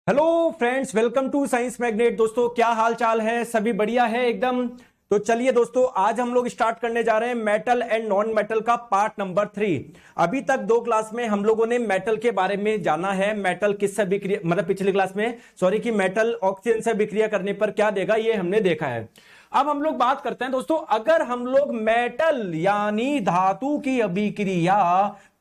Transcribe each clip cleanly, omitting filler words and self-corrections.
Hello friends, welcome to science magnet. दोस्तों क्या हाल चाल है? सभी बढ़िया है एकदम। तो चलिए दोस्तों, आज हम लोग स्टार्ट करने जा रहे हैं मेटल एंड नॉन मेटल का पार्ट नंबर 3। अभी तक 2 क्लास में हम लोगों ने मेटल के बारे में जाना है। मेटल किससे विक्रिया, मतलब पिछली क्लास में सॉरी कि मेटल ऑक्सीजन से विक्रिया करने पर क्या देगा, ये हमने देखा है। अब हम लोग बात करते हैं दोस्तों, अगर हम लोग मेटल यानी धातु की अभिक्रिया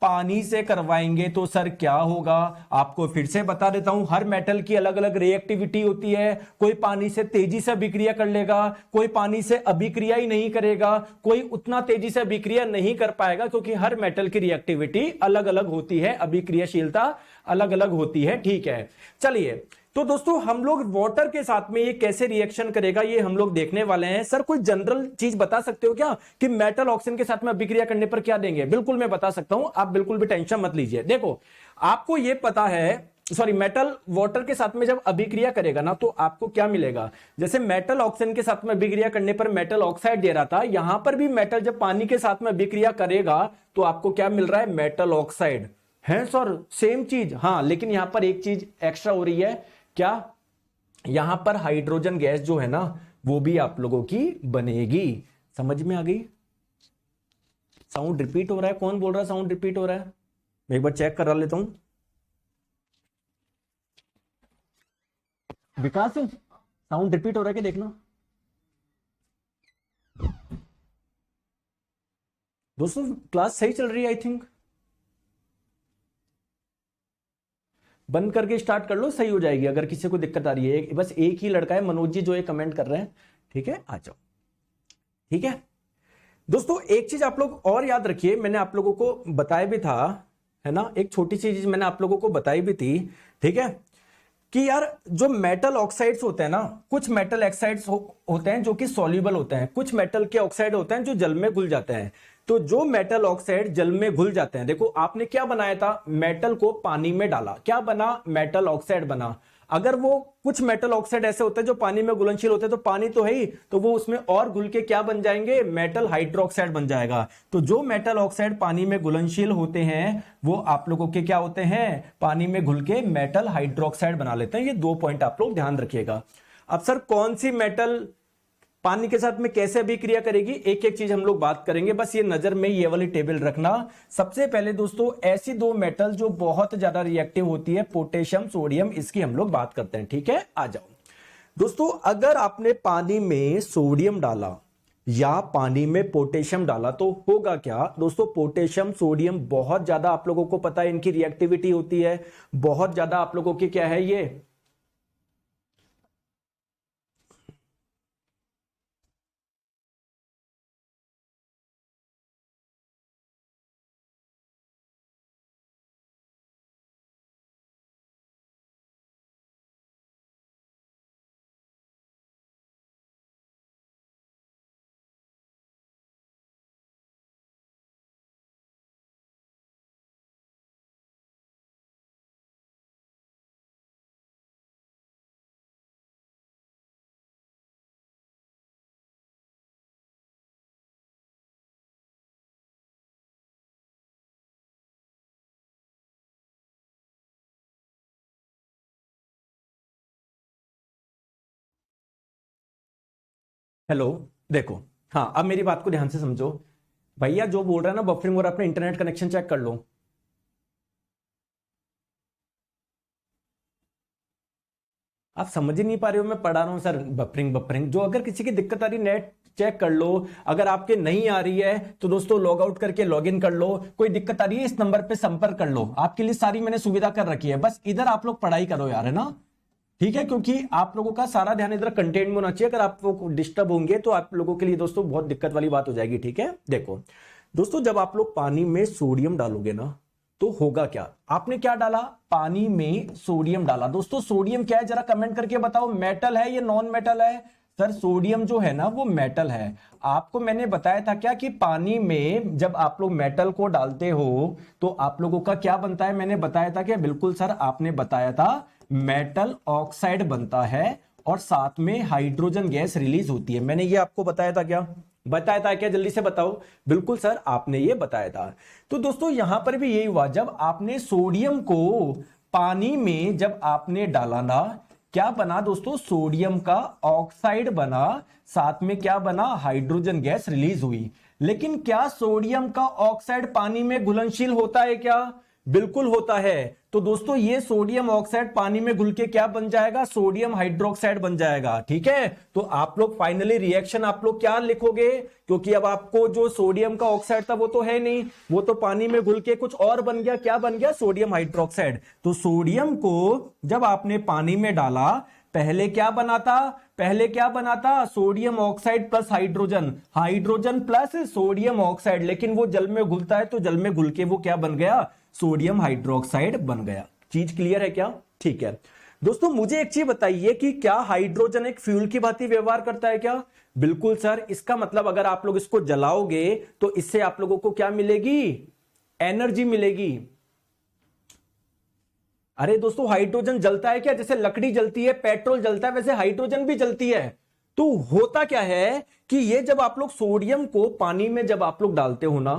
पानी से करवाएंगे तो सर क्या होगा। आपको फिर से बता देता हूं, हर मेटल की अलग अलग रिएक्टिविटी होती है। कोई पानी से तेजी से अभिक्रिया कर लेगा, कोई पानी से अभिक्रिया ही नहीं करेगा, कोई उतना तेजी से अभिक्रिया नहीं कर पाएगा, क्योंकि हर मेटल की रिएक्टिविटी अलग अलग होती है, अभिक्रियाशीलता अलग अलग होती है। ठीक है, चलिए तो दोस्तों हम लोग वाटर के साथ में ये कैसे रिएक्शन करेगा ये हम लोग देखने वाले हैं। सर कोई जनरल चीज बता सकते हो क्या कि मेटल ऑक्सीजन के साथ में अभिक्रिया करने पर क्या देंगे? बिल्कुल मैं बता सकता हूं, आप बिल्कुल भी टेंशन मत लीजिए। देखो आपको ये पता है, सॉरी मेटल वाटर के साथ में जब अभिक्रिया करेगा ना तो आपको क्या मिलेगा। जैसे मेटल ऑक्सीजन के साथ में अभिक्रिया करने पर मेटल ऑक्साइड दे रहा था, यहां पर भी मेटल जब पानी के साथ में अभिक्रिया करेगा तो आपको क्या मिल रहा है? Metal oxide. है सर सेम चीज? हाँ, लेकिन यहां पर एक चीज एक्स्ट्रा हो रही है। क्या? यहां पर हाइड्रोजन गैस जो है ना वो भी आप लोगों की बनेगी। समझ में आ गई? साउंड रिपीट हो रहा है? कौन बोल रहा है साउंड रिपीट हो रहा है? मैं एक बार चेक करा लेता हूं। विकास साउंड रिपीट हो रहा है क्या? देखना दोस्तों, क्लास सही चल रही है आई थिंक। बंद करके स्टार्ट कर लो, सही हो जाएगी। अगर किसी को दिक्कत आ रही है, बस एक ही लड़का है मनोज जी जो ये कमेंट कर रहे हैं। ठीक है, आ जाओ। ठीक है दोस्तों, एक चीज आप लोग और याद रखिए, मैंने आप लोगों को बताया भी था, है ना, एक छोटी सी चीज मैंने आप लोगों को बताई भी थी। ठीक है कि यार जो मेटल ऑक्साइड्स होते हैं ना, कुछ मेटल ऑक्साइड्स होते हैं जो कि सॉल्युबल होते हैं, कुछ मेटल के ऑक्साइड होते हैं जो जल में घुल जाते हैं। तो जो मेटल ऑक्साइड जल में घुल जाते हैं, देखो आपने क्या बनाया था, मेटल को पानी में डाला, क्या बना? मेटल ऑक्साइड बना। अगर वो कुछ मेटल ऑक्साइड ऐसे होते हैं जो पानी में घुलनशील होते हैं, तो पानी तो है ही, तो वो उसमें और घुल के क्या बन जाएंगे? मेटल हाइड्रोक्साइड बन जाएगा। तो जो मेटल ऑक्साइड पानी में घुलनशील होते हैं वो आप लोगों के क्या होते हैं? पानी में घुल के मेटल हाइड्रोक्साइड बना लेते हैं। ये 2 पॉइंट आप लोग ध्यान रखिएगा। अब सर कौन सी मेटल पानी के साथ में कैसे अभिक्रिया करेगी, एक एक चीज हम लोग बात करेंगे। बस ये नजर में ये वाली टेबल रखना। सबसे पहले दोस्तों ऐसी 2 मेटल जो बहुत ज्यादा रिएक्टिव होती है, पोटेशियम सोडियम, इसकी हम लोग बात करते हैं। ठीक है, आ जाओ दोस्तों। अगर आपने पानी में सोडियम डाला या पानी में पोटेशियम डाला तो होगा क्या दोस्तों? पोटेशियम सोडियम बहुत ज्यादा आप लोगों को पता है इनकी रिएक्टिविटी होती है, बहुत ज्यादा आप लोगों की क्या है ये। हेलो, देखो, हाँ अब मेरी बात को ध्यान से समझो। भैया जो बोल रहा है ना बफरिंग, और अपने इंटरनेट कनेक्शन चेक कर लो। आप समझ ही नहीं पा रहे हो, मैं पढ़ा रहा हूं सर। बफरिंग बफरिंग, जो अगर किसी की दिक्कत आ रही नेट चेक कर लो। अगर आपके नहीं आ रही है तो दोस्तों लॉग आउट करके लॉग इन कर लो। कोई दिक्कत आ रही है इस नंबर पे संपर्क कर लो, आपके लिए सारी मैंने सुविधा कर रखी है। बस इधर आप लोग पढ़ाई करो यार, है ना। ठीक है, क्योंकि आप लोगों का सारा ध्यान इधर कंटेंट में होना चाहिए। अगर आप लोग डिस्टर्ब होंगे तो आप लोगों के लिए दोस्तों बहुत दिक्कत वाली बात हो जाएगी। ठीक है, देखो दोस्तों, जब आप लोग पानी में सोडियम डालोगे ना तो होगा क्या? आपने क्या डाला? पानी में सोडियम डाला। दोस्तों सोडियम क्या है जरा कमेंट करके बताओ, मेटल है या नॉन मेटल है? सर सोडियम जो है ना वो मेटल है। आपको मैंने बताया था क्या कि पानी में जब आप लोग मेटल को डालते हो तो आप लोगों का क्या बनता है? मैंने बताया था क्या? बिल्कुल सर, आपने बताया था मेटल ऑक्साइड बनता है और साथ में हाइड्रोजन गैस रिलीज होती है। मैंने ये आपको बताया था क्या? बताया था क्या? जल्दी से बताओ। बिल्कुल सर, आपने ये बताया था। तो दोस्तों यहां पर भी यही हुआ, जब आपने सोडियम को पानी में जब आपने डाला ना, क्या बना दोस्तों, सोडियम का ऑक्साइड बना, साथ में क्या बना, हाइड्रोजन गैस रिलीज हुई। लेकिन क्या सोडियम का ऑक्साइड पानी में घुलनशील होता है क्या? बिल्कुल होता है। तो दोस्तों ये सोडियम ऑक्साइड पानी में घुल के क्या बन जाएगा, सोडियम हाइड्रोक्साइड बन जाएगा। ठीक है, तो आप लोग फाइनली रिएक्शन आप लोग क्या लिखोगे, क्योंकि अब आपको जो सोडियम का ऑक्साइड था वो तो है नहीं, वो तो पानी में घुल के कुछ और बन गया। क्या बन गया, सोडियम हाइड्रोक्साइड। तो सोडियम को जब आपने पानी में डाला, पहले क्या बना था, पहले क्या बना था, sodium oxide plus hydrogen, hydrogen plus sodium oxide. लेकिन वो जल में घुलता है तो जल में घुल के वो क्या बन गया, सोडियम हाइड्रोक्साइड बन गया। चीज क्लियर है क्या? ठीक है दोस्तों, मुझे एक चीज बताइए कि क्या हाइड्रोजन एक फ्यूल की भांति व्यवहार करता है क्या? बिल्कुल सर। इसका मतलब अगर आप लोग इसको जलाओगे तो इससे आप लोगों को क्या मिलेगी, एनर्जी मिलेगी। अरे दोस्तों हाइड्रोजन जलता है क्या, जैसे लकड़ी जलती है, पेट्रोल जलता है, वैसे हाइड्रोजन भी जलती है। तो होता क्या है कि ये जब आप लोग सोडियम को पानी में जब आप लोग डालते हो ना,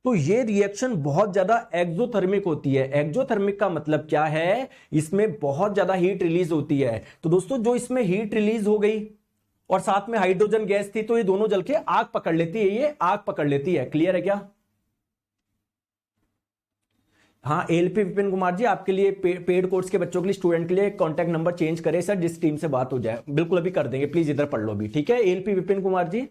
तो ये रिएक्शन बहुत ज्यादा एक्सोथर्मिक होती है। एक्सोथर्मिक का मतलब क्या है, इसमें बहुत ज्यादा हीट रिलीज होती है। तो दोस्तों जो इसमें हीट रिलीज हो गई और साथ में हाइड्रोजन गैस थी, तो ये दोनों जल के आग पकड़ लेती है, ये आग पकड़ लेती है। क्लियर है क्या? हाँ, एलपी विपिन कुमार जी, आपके लिए पेड कोर्स के बच्चों के लिए, स्टूडेंट के लिए कॉन्टैक्ट नंबर चेंज करें सर, जिस टीम से बात हो जाए। बिल्कुल अभी कर देंगे, प्लीज इधर पढ़ लो भी। ठीक है एलपी विपिन कुमार जी,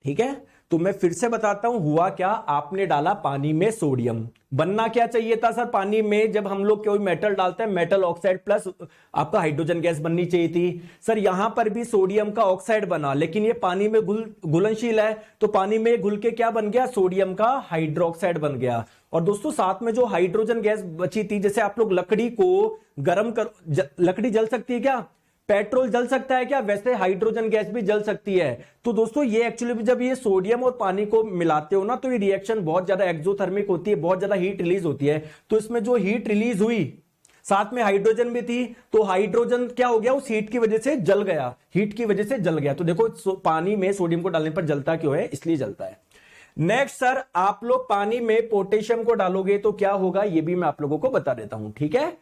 ठीक है। तो मैं फिर से बताता हूं, हुआ क्या, आपने डाला पानी में सोडियम, बनना क्या चाहिए था सर, पानी में जब हम लोग कोई मेटल डालते हैं, मेटल ऑक्साइड प्लस आपका हाइड्रोजन गैस बननी चाहिए थी। सर यहां पर भी सोडियम का ऑक्साइड बना, लेकिन ये पानी में घुलनशील है, तो पानी में घुल के क्या बन गया, सोडियम का हाइड्रोक्साइड बन गया। और दोस्तों साथ में जो हाइड्रोजन गैस बची थी, जैसे आप लोग लकड़ी को गर्म कर, लकड़ी जल सकती है क्या, पेट्रोल जल सकता है क्या, वैसे हाइड्रोजन गैस भी जल सकती है। तो दोस्तों ये एक्चुअली जब ये सोडियम और पानी को मिलाते हो ना, तो ये रिएक्शन बहुत ज्यादा एक्सोथर्मिक होती है, बहुत ज्यादा हीट रिलीज होती है। तो इसमें जो हीट रिलीज हुई, साथ में हाइड्रोजन भी थी, तो हाइड्रोजन क्या हो गया, उस हीट की वजह से जल गया, हीट की वजह से जल गया। तो देखो पानी में सोडियम को डालने पर जलता क्यों है, इसलिए जलता है। नेक्स्ट सर, आप लोग पानी में पोटेशियम को डालोगे तो क्या होगा, ये भी मैं आप लोगों को बता देता हूं। ठीक है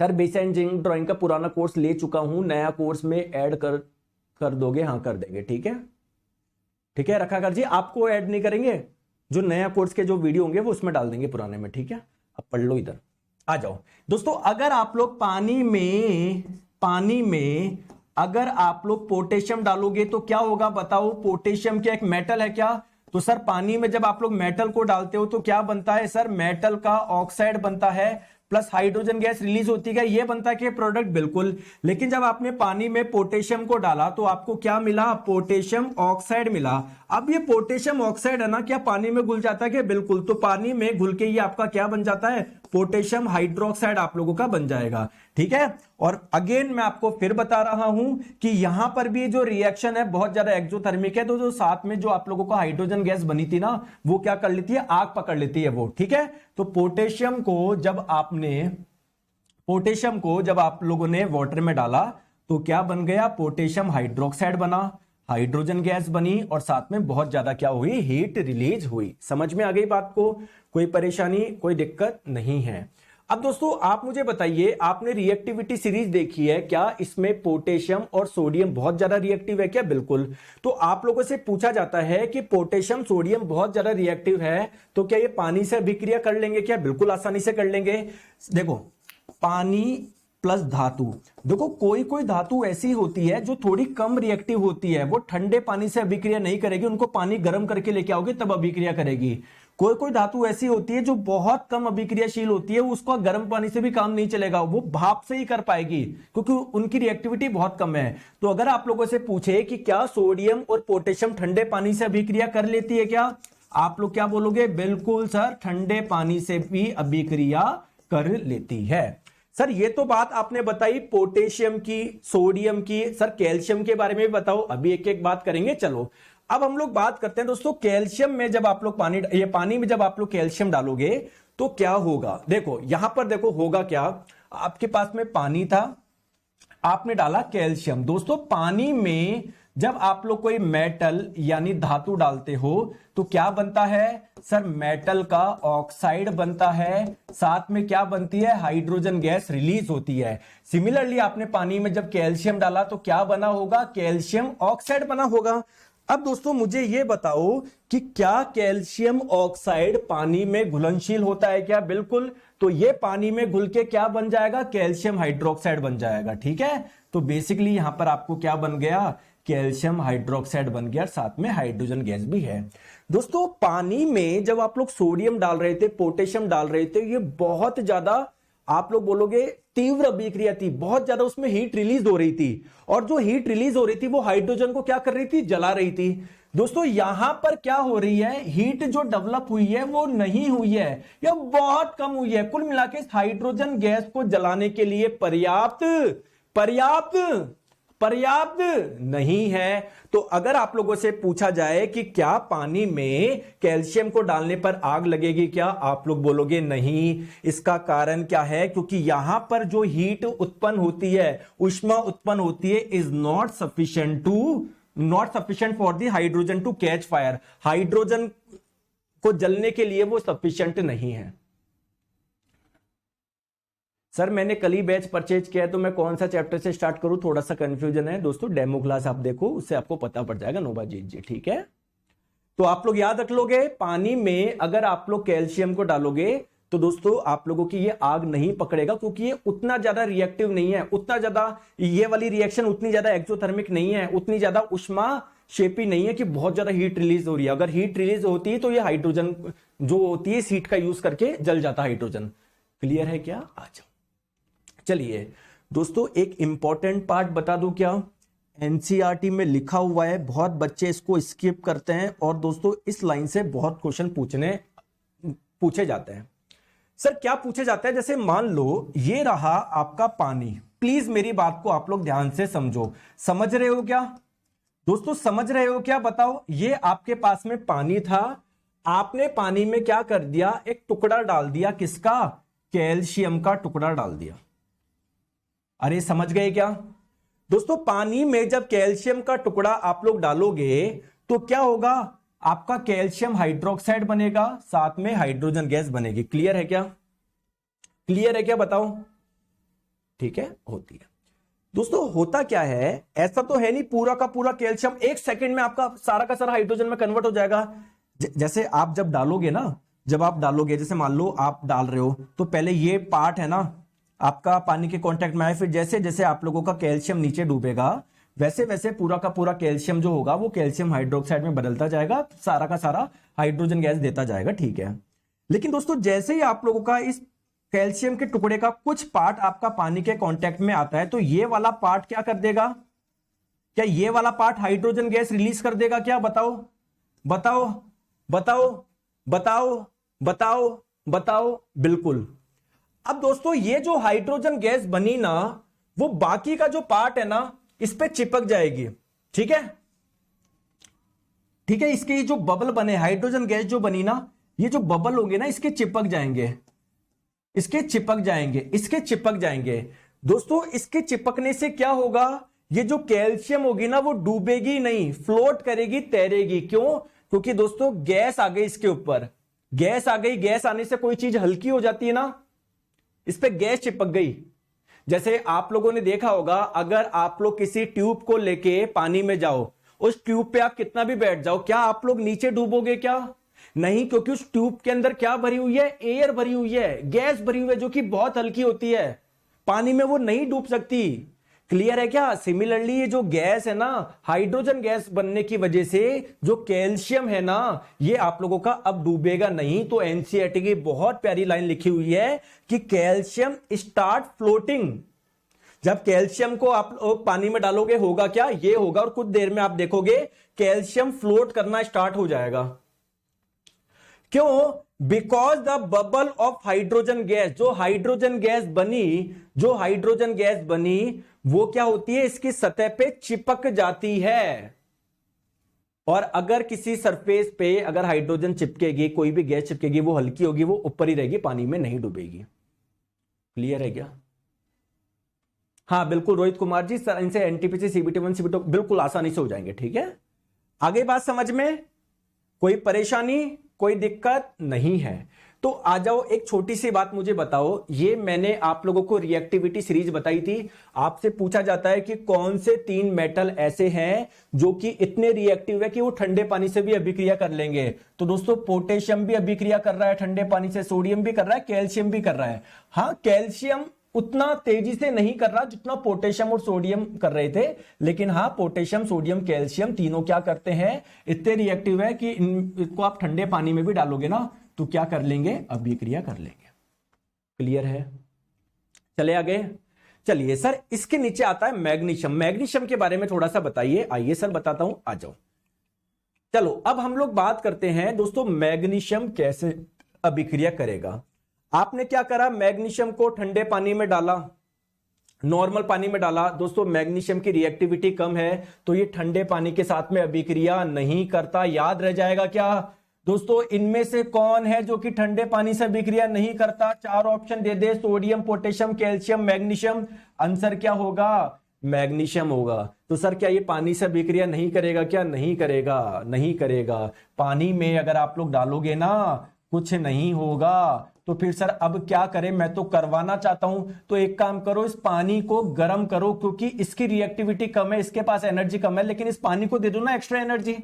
सर, बेसिक इंजीनियरिंग ड्राइंग का पुराना कोर्स ले चुका हूं, नया कोर्स में ऐड कर दोगे? हाँ कर देंगे। ठीक है, ठीक है रखा कर जी, आपको ऐड नहीं करेंगे, जो नया कोर्स के जो वीडियो होंगे वो उसमें डाल देंगे पुराने में। ठीक है, अब पढ़ लो, इधर आ जाओ दोस्तों। अगर आप लोग पानी में अगर आप लोग पोटेशियम डालोगे तो क्या होगा बताओ, पोटेशियम क्या एक मेटल है क्या? तो सर पानी में जब आप लोग मेटल को डालते हो तो क्या बनता है सर, मेटल का ऑक्साइड बनता है, प्लस हाइड्रोजन गैस रिलीज होती है, ये बनता है कि प्रोडक्ट, बिल्कुल। लेकिन जब आपने पानी में पोटेशियम को डाला तो आपको क्या मिला, पोटेशियम ऑक्साइड मिला। अब ये पोटेशियम ऑक्साइड है ना, क्या पानी में घुल जाता है क्या, बिल्कुल। तो पानी में घुल के ये आपका क्या बन जाता है, पोटेशियम हाइड्रोक्साइड आप लोगों का बन जाएगा। ठीक है, और अगेन मैं आपको फिर बता रहा हूं कि यहां पर भी जो रिएक्शन है बहुत ज्यादा एक्सोथर्मिक है, तो जो साथ में जो आप लोगों को हाइड्रोजन गैस बनी थी ना, वो क्या कर लेती है, आग पकड़ लेती है वो। ठीक है, तो पोटेशियम को जब आप लोगों ने वाटर में डाला तो क्या बन गया, पोटेशियम हाइड्रोक्साइड बना, हाइड्रोजन गैस बनी, और साथ में बहुत ज्यादा क्या हुई, हीट रिलीज हुई। समझ में आ गई बात को, कोई परेशानी कोई दिक्कत नहीं है। अब दोस्तों आप मुझे बताइए, आपने रिएक्टिविटी सीरीज देखी है क्या, इसमें पोटेशियम और सोडियम बहुत ज्यादा रिएक्टिव है क्या? बिल्कुल। तो आप लोगों से पूछा जाता है कि पोटेशियम सोडियम बहुत ज्यादा रिएक्टिव है, तो क्या ये पानी से अभिक्रिया कर लेंगे क्या? बिल्कुल आसानी से कर लेंगे। देखो पानी प्लस धातु, देखो कोई कोई धातु ऐसी होती है जो थोड़ी कम रिएक्टिव होती है, वो ठंडे पानी से अभिक्रिया नहीं करेगी, उनको पानी गर्म करके लेके आओगे तब अभिक्रिया करेगी। कोई कोई धातु ऐसी होती है जो बहुत कम अभिक्रियाशील होती है, उसका गर्म पानी से भी काम नहीं चलेगा, वो भाप से ही कर पाएगी, क्योंकि उनकी रिएक्टिविटी बहुत कम है। तो अगर आप लोगों से पूछे कि क्या सोडियम और पोटेशियम ठंडे पानी से अभिक्रिया कर लेती है क्या, आप लोग क्या बोलोगे? बिल्कुल सर, ठंडे पानी से भी अभिक्रिया कर लेती है। सर ये तो बात आपने बताई पोटेशियम की, सोडियम की, सर कैल्शियम के बारे में भी बताओ, अभी एक एक बात करेंगे। चलो अब हम लोग बात करते हैं दोस्तों, कैल्शियम में जब आप लोग पानी में जब आप लोग कैल्शियम डालोगे तो क्या होगा। देखो यहां पर देखो होगा क्या, आपके पास में पानी था, आपने डाला कैल्शियम। दोस्तों पानी में जब आप लोग कोई मेटल यानी धातु डालते हो तो क्या बनता है सर, मेटल का ऑक्साइड बनता है, साथ में क्या बनती है, हाइड्रोजन गैस रिलीज होती है। सिमिलरली आपने पानी में जब कैल्शियम डाला तो क्या बना होगा, कैल्शियम ऑक्साइड बना होगा। अब दोस्तों मुझे यह बताओ कि क्या कैल्शियम ऑक्साइड पानी में घुलनशील होता है क्या? बिल्कुल। तो ये पानी में घुल के क्या बन जाएगा, कैल्शियम हाइड्रोक्साइड बन जाएगा। ठीक है, तो बेसिकली यहां पर आपको क्या बन गया, कैल्शियम हाइड्रोक्साइड बन गया, साथ में हाइड्रोजन गैस भी है। दोस्तों पानी में जब आप लोग सोडियम डाल रहे थे, पोटेशियम डाल रहे थे, ये बहुत ज्यादा आप लोग बोलोगे तीव्र अभिक्रिया थी, बहुत ज्यादा उसमें हीट रिलीज हो रही थी, और जो हीट रिलीज हो रही थी वो हाइड्रोजन को क्या कर रही थी, जला रही थी। दोस्तों यहां पर क्या हो रही है, हीट जो डेवलप हुई है वो नहीं हुई है या बहुत कम हुई है। कुल मिलाकर हाइड्रोजन गैस को जलाने के लिए पर्याप्त पर्याप्त पर्याप्त नहीं है। तो अगर आप लोगों से पूछा जाए कि क्या पानी में कैल्शियम को डालने पर आग लगेगी क्या, आप लोग बोलोगे नहीं। इसका कारण क्या है, क्योंकि यहां पर जो हीट उत्पन्न होती है, ऊष्मा उत्पन्न होती है, is not sufficient for the hydrogen to catch fire. Hydrogen को जलने के लिए वो सफिशिएंट नहीं है। सर मैंने कल ही बैच परचेज किया है, तो मैं कौन सा चैप्टर से स्टार्ट करूं, थोड़ा सा कंफ्यूजन है दोस्तों। डेमो क्लास आप देखो, उससे आपको पता पड़ जाएगा। नोबाजीत जी ठीक है, तो आप लोग याद रख लोगे, पानी में अगर आप लोग कैल्शियम को डालोगे तो दोस्तों आप लोगों की ये आग नहीं पकड़ेगा, क्योंकि ये उतना ज्यादा रिएक्टिव नहीं है, उतना ज्यादा ये वाली रिएक्शन उतनी ज्यादा एक्सोथर्मिक नहीं है, उतनी ज्यादा उष्मा शेपी नहीं है कि बहुत ज्यादा हीट रिलीज हो रही है। अगर हीट रिलीज होती है तो ये हाइड्रोजन जो होती है इस हीट का यूज करके जल जाता हाइड्रोजन। क्लियर है क्या? आ जाओ। चलिए दोस्तों एक इंपॉर्टेंट पार्ट बता दूं क्या, एनसीईआरटी में लिखा हुआ है, बहुत बच्चे इसको स्किप करते हैं, और दोस्तों इस लाइन से बहुत क्वेश्चन पूछे जाते हैं। सर क्या पूछे जाता है, जैसे मान लो ये रहा आपका पानी, प्लीज मेरी बात को आप लोग ध्यान से समझो। समझ रहे हो क्या दोस्तों, समझ रहे हो क्या? बताओ, ये आपके पास में पानी था, आपने पानी में क्या कर दिया, एक टुकड़ा डाल दिया, किसका, कैल्शियम का टुकड़ा डाल दिया। अरे समझ गए क्या दोस्तों, पानी में जब कैल्शियम का टुकड़ा आप लोग डालोगे तो क्या होगा, आपका कैल्शियम हाइड्रोक्साइड बनेगा, साथ में हाइड्रोजन गैस बनेगी। क्लियर है क्या? क्लियर है क्या? बताओ। ठीक है, होती है दोस्तों। होता क्या है, ऐसा तो है नहीं पूरा का पूरा कैल्शियम एक सेकंड में आपका सारा का सारा हाइड्रोजन में कन्वर्ट हो जाएगा। जैसे आप जब डालोगे ना, जब आप डालोगे, जैसे मान लो आप डाल रहे हो, तो पहले ये पार्ट है ना आपका पानी के कांटेक्ट में आए, फिर जैसे जैसे आप लोगों का कैल्शियम नीचे डूबेगा, वैसे वैसे पूरा का पूरा कैल्शियम जो होगा वो कैल्शियम हाइड्रोक्साइड में बदलता जाएगा, सारा का सारा हाइड्रोजन गैस देता जाएगा। ठीक है, लेकिन दोस्तों जैसे ही आप लोगों का इस कैल्शियम के टुकड़े का कुछ पार्ट आपका पानी के कांटेक्ट में आता है, तो ये वाला पार्ट क्या कर देगा, क्या ये वाला पार्ट हाइड्रोजन गैस रिलीज कर देगा क्या? बताओ बताओ बताओ बताओ बताओ बताओ। बिल्कुल। अब दोस्तों ये जो हाइड्रोजन गैस बनी ना, वो बाकी का जो पार्ट है ना इस पे चिपक जाएगी। ठीक है, ठीक है, इसके जो बबल बने, हाइड्रोजन गैस जो बनी ना, ये जो बबल होंगे ना इसके चिपक जाएंगे, इसके चिपक जाएंगे, इसके चिपक जाएंगे। दोस्तों इसके चिपकने से क्या होगा, ये जो कैल्शियम होगी ना वो डूबेगी नहीं, फ्लोट करेगी, तैरेगी। क्यों? क्योंकि दोस्तों गैस आ गई इसके ऊपर, गैस आ गई, गैस आने से कोई चीज हल्की हो जाती है ना, इस पे गैस चिपक गई। जैसे आप लोगों ने देखा होगा, अगर आप लोग किसी ट्यूब को लेके पानी में जाओ, उस ट्यूब पे आप कितना भी बैठ जाओ, क्या आप लोग नीचे डूबोगे क्या? नहीं, क्योंकि उस ट्यूब के अंदर क्या भरी हुई है, एयर भरी हुई है, गैस भरी हुई है, जो कि बहुत हल्की होती है, पानी में वो नहीं डूब सकती। क्लियर है क्या? सिमिलरली ये जो गैस है ना, हाइड्रोजन गैस बनने की वजह से जो कैल्शियम है ना, ये आप लोगों का अब डूबेगा नहीं। तो एनसीईआरटी की बहुत प्यारी लाइन लिखी हुई है कि कैल्शियम स्टार्ट फ्लोटिंग। जब कैल्शियम को आप पानी में डालोगे होगा क्या, ये होगा, और कुछ देर में आप देखोगे कैल्शियम फ्लोट करना स्टार्ट हो जाएगा। क्यों? Because the bubble of hydrogen gas, जो हाइड्रोजन गैस बनी, जो हाइड्रोजन गैस बनी वो क्या होती है, इसकी सतह पे चिपक जाती है। और अगर किसी सरफेस पे अगर हाइड्रोजन चिपकेगी, कोई भी गैस चिपकेगी, वो हल्की होगी, वो ऊपर ही रहेगी, पानी में नहीं डूबेगी। क्लियर है क्या? हाँ बिल्कुल रोहित कुमार जी, सर इनसे एनटीपीसी सीबीटी1 सीबीटी बिल्कुल आसानी से हो जाएंगे। ठीक है, आगे बात समझ में, कोई परेशानी कोई दिक्कत नहीं है। तो आ जाओ, एक छोटी सी बात मुझे बताओ, ये मैंने आप लोगों को रिएक्टिविटी सीरीज बताई थी। आपसे पूछा जाता है कि कौन से 3 मेटल ऐसे हैं जो कि इतने रिएक्टिव है कि वो ठंडे पानी से भी अभिक्रिया कर लेंगे। तो दोस्तों पोटेशियम भी अभिक्रिया कर रहा है ठंडे पानी से, सोडियम भी कर रहा है, कैल्शियम भी कर रहा है। हाँ कैल्शियम उतना तेजी से नहीं कर रहा जितना पोटेशियम और सोडियम कर रहे थे, लेकिन हाँ पोटेशियम सोडियम कैल्शियम तीनों क्या करते हैं, इतने रिएक्टिव है कि इनको आप ठंडे पानी में भी डालोगे ना तो क्या कर लेंगे, अभिक्रिया कर लेंगे। क्लियर है, चले आगे। चलिए सर इसके नीचे आता है मैग्नीशियम। मैग्नीशियम के बारे में थोड़ा सा बताइए। आइए सर बताता हूं, आ जाओ। चलो अब हम लोग बात करते हैं दोस्तों मैग्नीशियम कैसे अभिक्रिया करेगा। आपने क्या करा, मैग्नीशियम को ठंडे पानी में डाला, नॉर्मल पानी में डाला। दोस्तों मैग्नीशियम की रिएक्टिविटी कम है तो ये ठंडे पानी के साथ में अभिक्रिया नहीं करता। याद रह जाएगा क्या दोस्तों, इनमें से कौन है जो कि ठंडे पानी से अभिक्रिया नहीं करता? 4 ऑप्शन दे दे, sodium potassium calcium magnesium. Answer क्या होगा, मैग्नीशियम होगा। तो सर क्या ये पानी से अभिक्रिया नहीं करेगा क्या? नहीं करेगा, नहीं करेगा। पानी में अगर आप लोग डालोगे ना कुछ नहीं होगा। तो फिर सर अब क्या करें, मैं तो करवाना चाहता हूं। तो एक काम करो, इस पानी को गर्म करो, क्योंकि इसकी रिएक्टिविटी कम है, इसके पास एनर्जी कम है, लेकिन इस पानी को दे दो ना एक्स्ट्रा एनर्जी।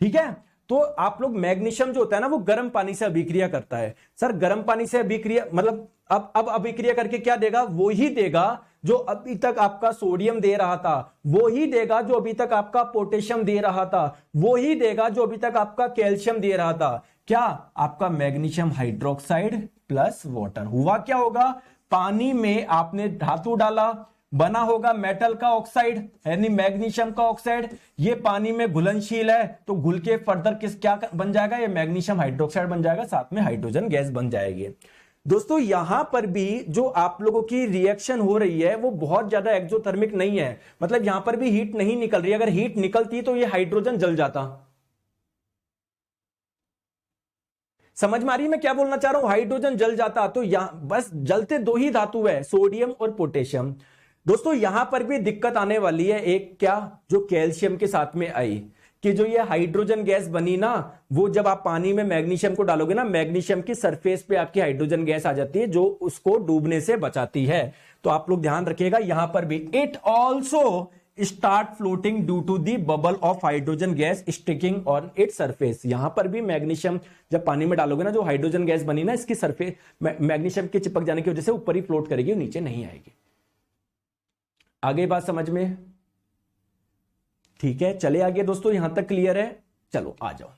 ठीक है, तो आप लोग मैग्नीशियम जो होता है ना वो गर्म पानी से अभिक्रिया करता है। सर गर्म पानी से अभिक्रिया मतलब अब अभिक्रिया करके क्या देगा, वो ही देगा जो अभी तक आपका सोडियम दे रहा था, वो ही देगा जो अभी तक आपका पोटेशियम दे रहा था, वो ही देगा जो अभी तक आपका कैल्शियम दे रहा था। क्या आपका मैग्नीशियम हाइड्रोक्साइड प्लस वाटर। हुआ क्या होगा, पानी में आपने धातु डाला, बना होगा मेटल का ऑक्साइड यानी मैग्नीशियम का ऑक्साइड। ये पानी में घुलनशील है तो घुल के फर्दर क्या बन जाएगा, ये मैग्नीशियम हाइड्रोक्साइड बन जाएगा, साथ में हाइड्रोजन गैस बन जाएगी। दोस्तों यहां पर भी जो आप लोगों की रिएक्शन हो रही है वो बहुत ज्यादा एक्सोथर्मिक नहीं है, मतलब यहां पर भी हीट नहीं निकल रही। अगर हीट निकलती तो ये हाइड्रोजन जल जाता। समझ में आ रही है मैं क्या बोलना चाह रहा हूं, हाइड्रोजन जल जाता। तो यहां बस जलते 2 ही धातु है, सोडियम और पोटेशियम। दोस्तों यहां पर भी दिक्कत आने वाली है, एक क्या जो कैल्शियम के साथ में आई कि जो ये हाइड्रोजन गैस बनी ना, वो जब आप पानी में मैग्नीशियम को डालोगे ना, मैग्नीशियम की सरफेस पे आपकी हाइड्रोजन गैस आ जाती है जो उसको डूबने से बचाती है। तो आप लोग ध्यान रखिएगा यहां पर भी, it also start floating due to the bubble of hydrogen gas sticking on its surface. यहां पर भी मैग्नीशियम जब पानी में डालोगे ना, जो हाइड्रोजन गैस बनी ना, इसकी सरफेस मैग्नीशियम के चिपक जाने की वजह से ऊपर ही फ्लोट करेगी, नीचे नहीं आएगी। आगे बात समझ में, ठीक है चले आगे दोस्तों, यहां तक क्लियर है। चलो आ जाओ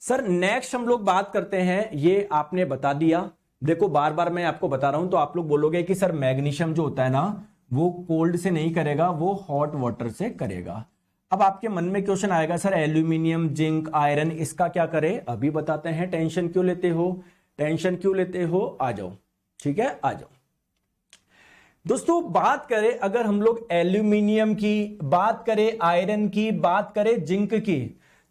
सर, नेक्स्ट हम लोग बात करते हैं, ये आपने बता दिया। देखो बार बार मैं आपको बता रहा हूं तो आप लोग बोलोगे कि सर मैग्नीशियम जो होता है ना वो कोल्ड से नहीं करेगा, वो हॉट वाटर से करेगा। अब आपके मन में क्वेश्चन आएगा सर एल्यूमिनियम जिंक आयरन इसका क्या करे, अभी बताते हैं। टेंशन क्यों लेते हो, टेंशन क्यों लेते हो, आ जाओ। ठीक है आ जाओ दोस्तों। बात करें अगर हम लोग एल्यूमिनियम की, बात करें आयरन की, बात करें जिंक की,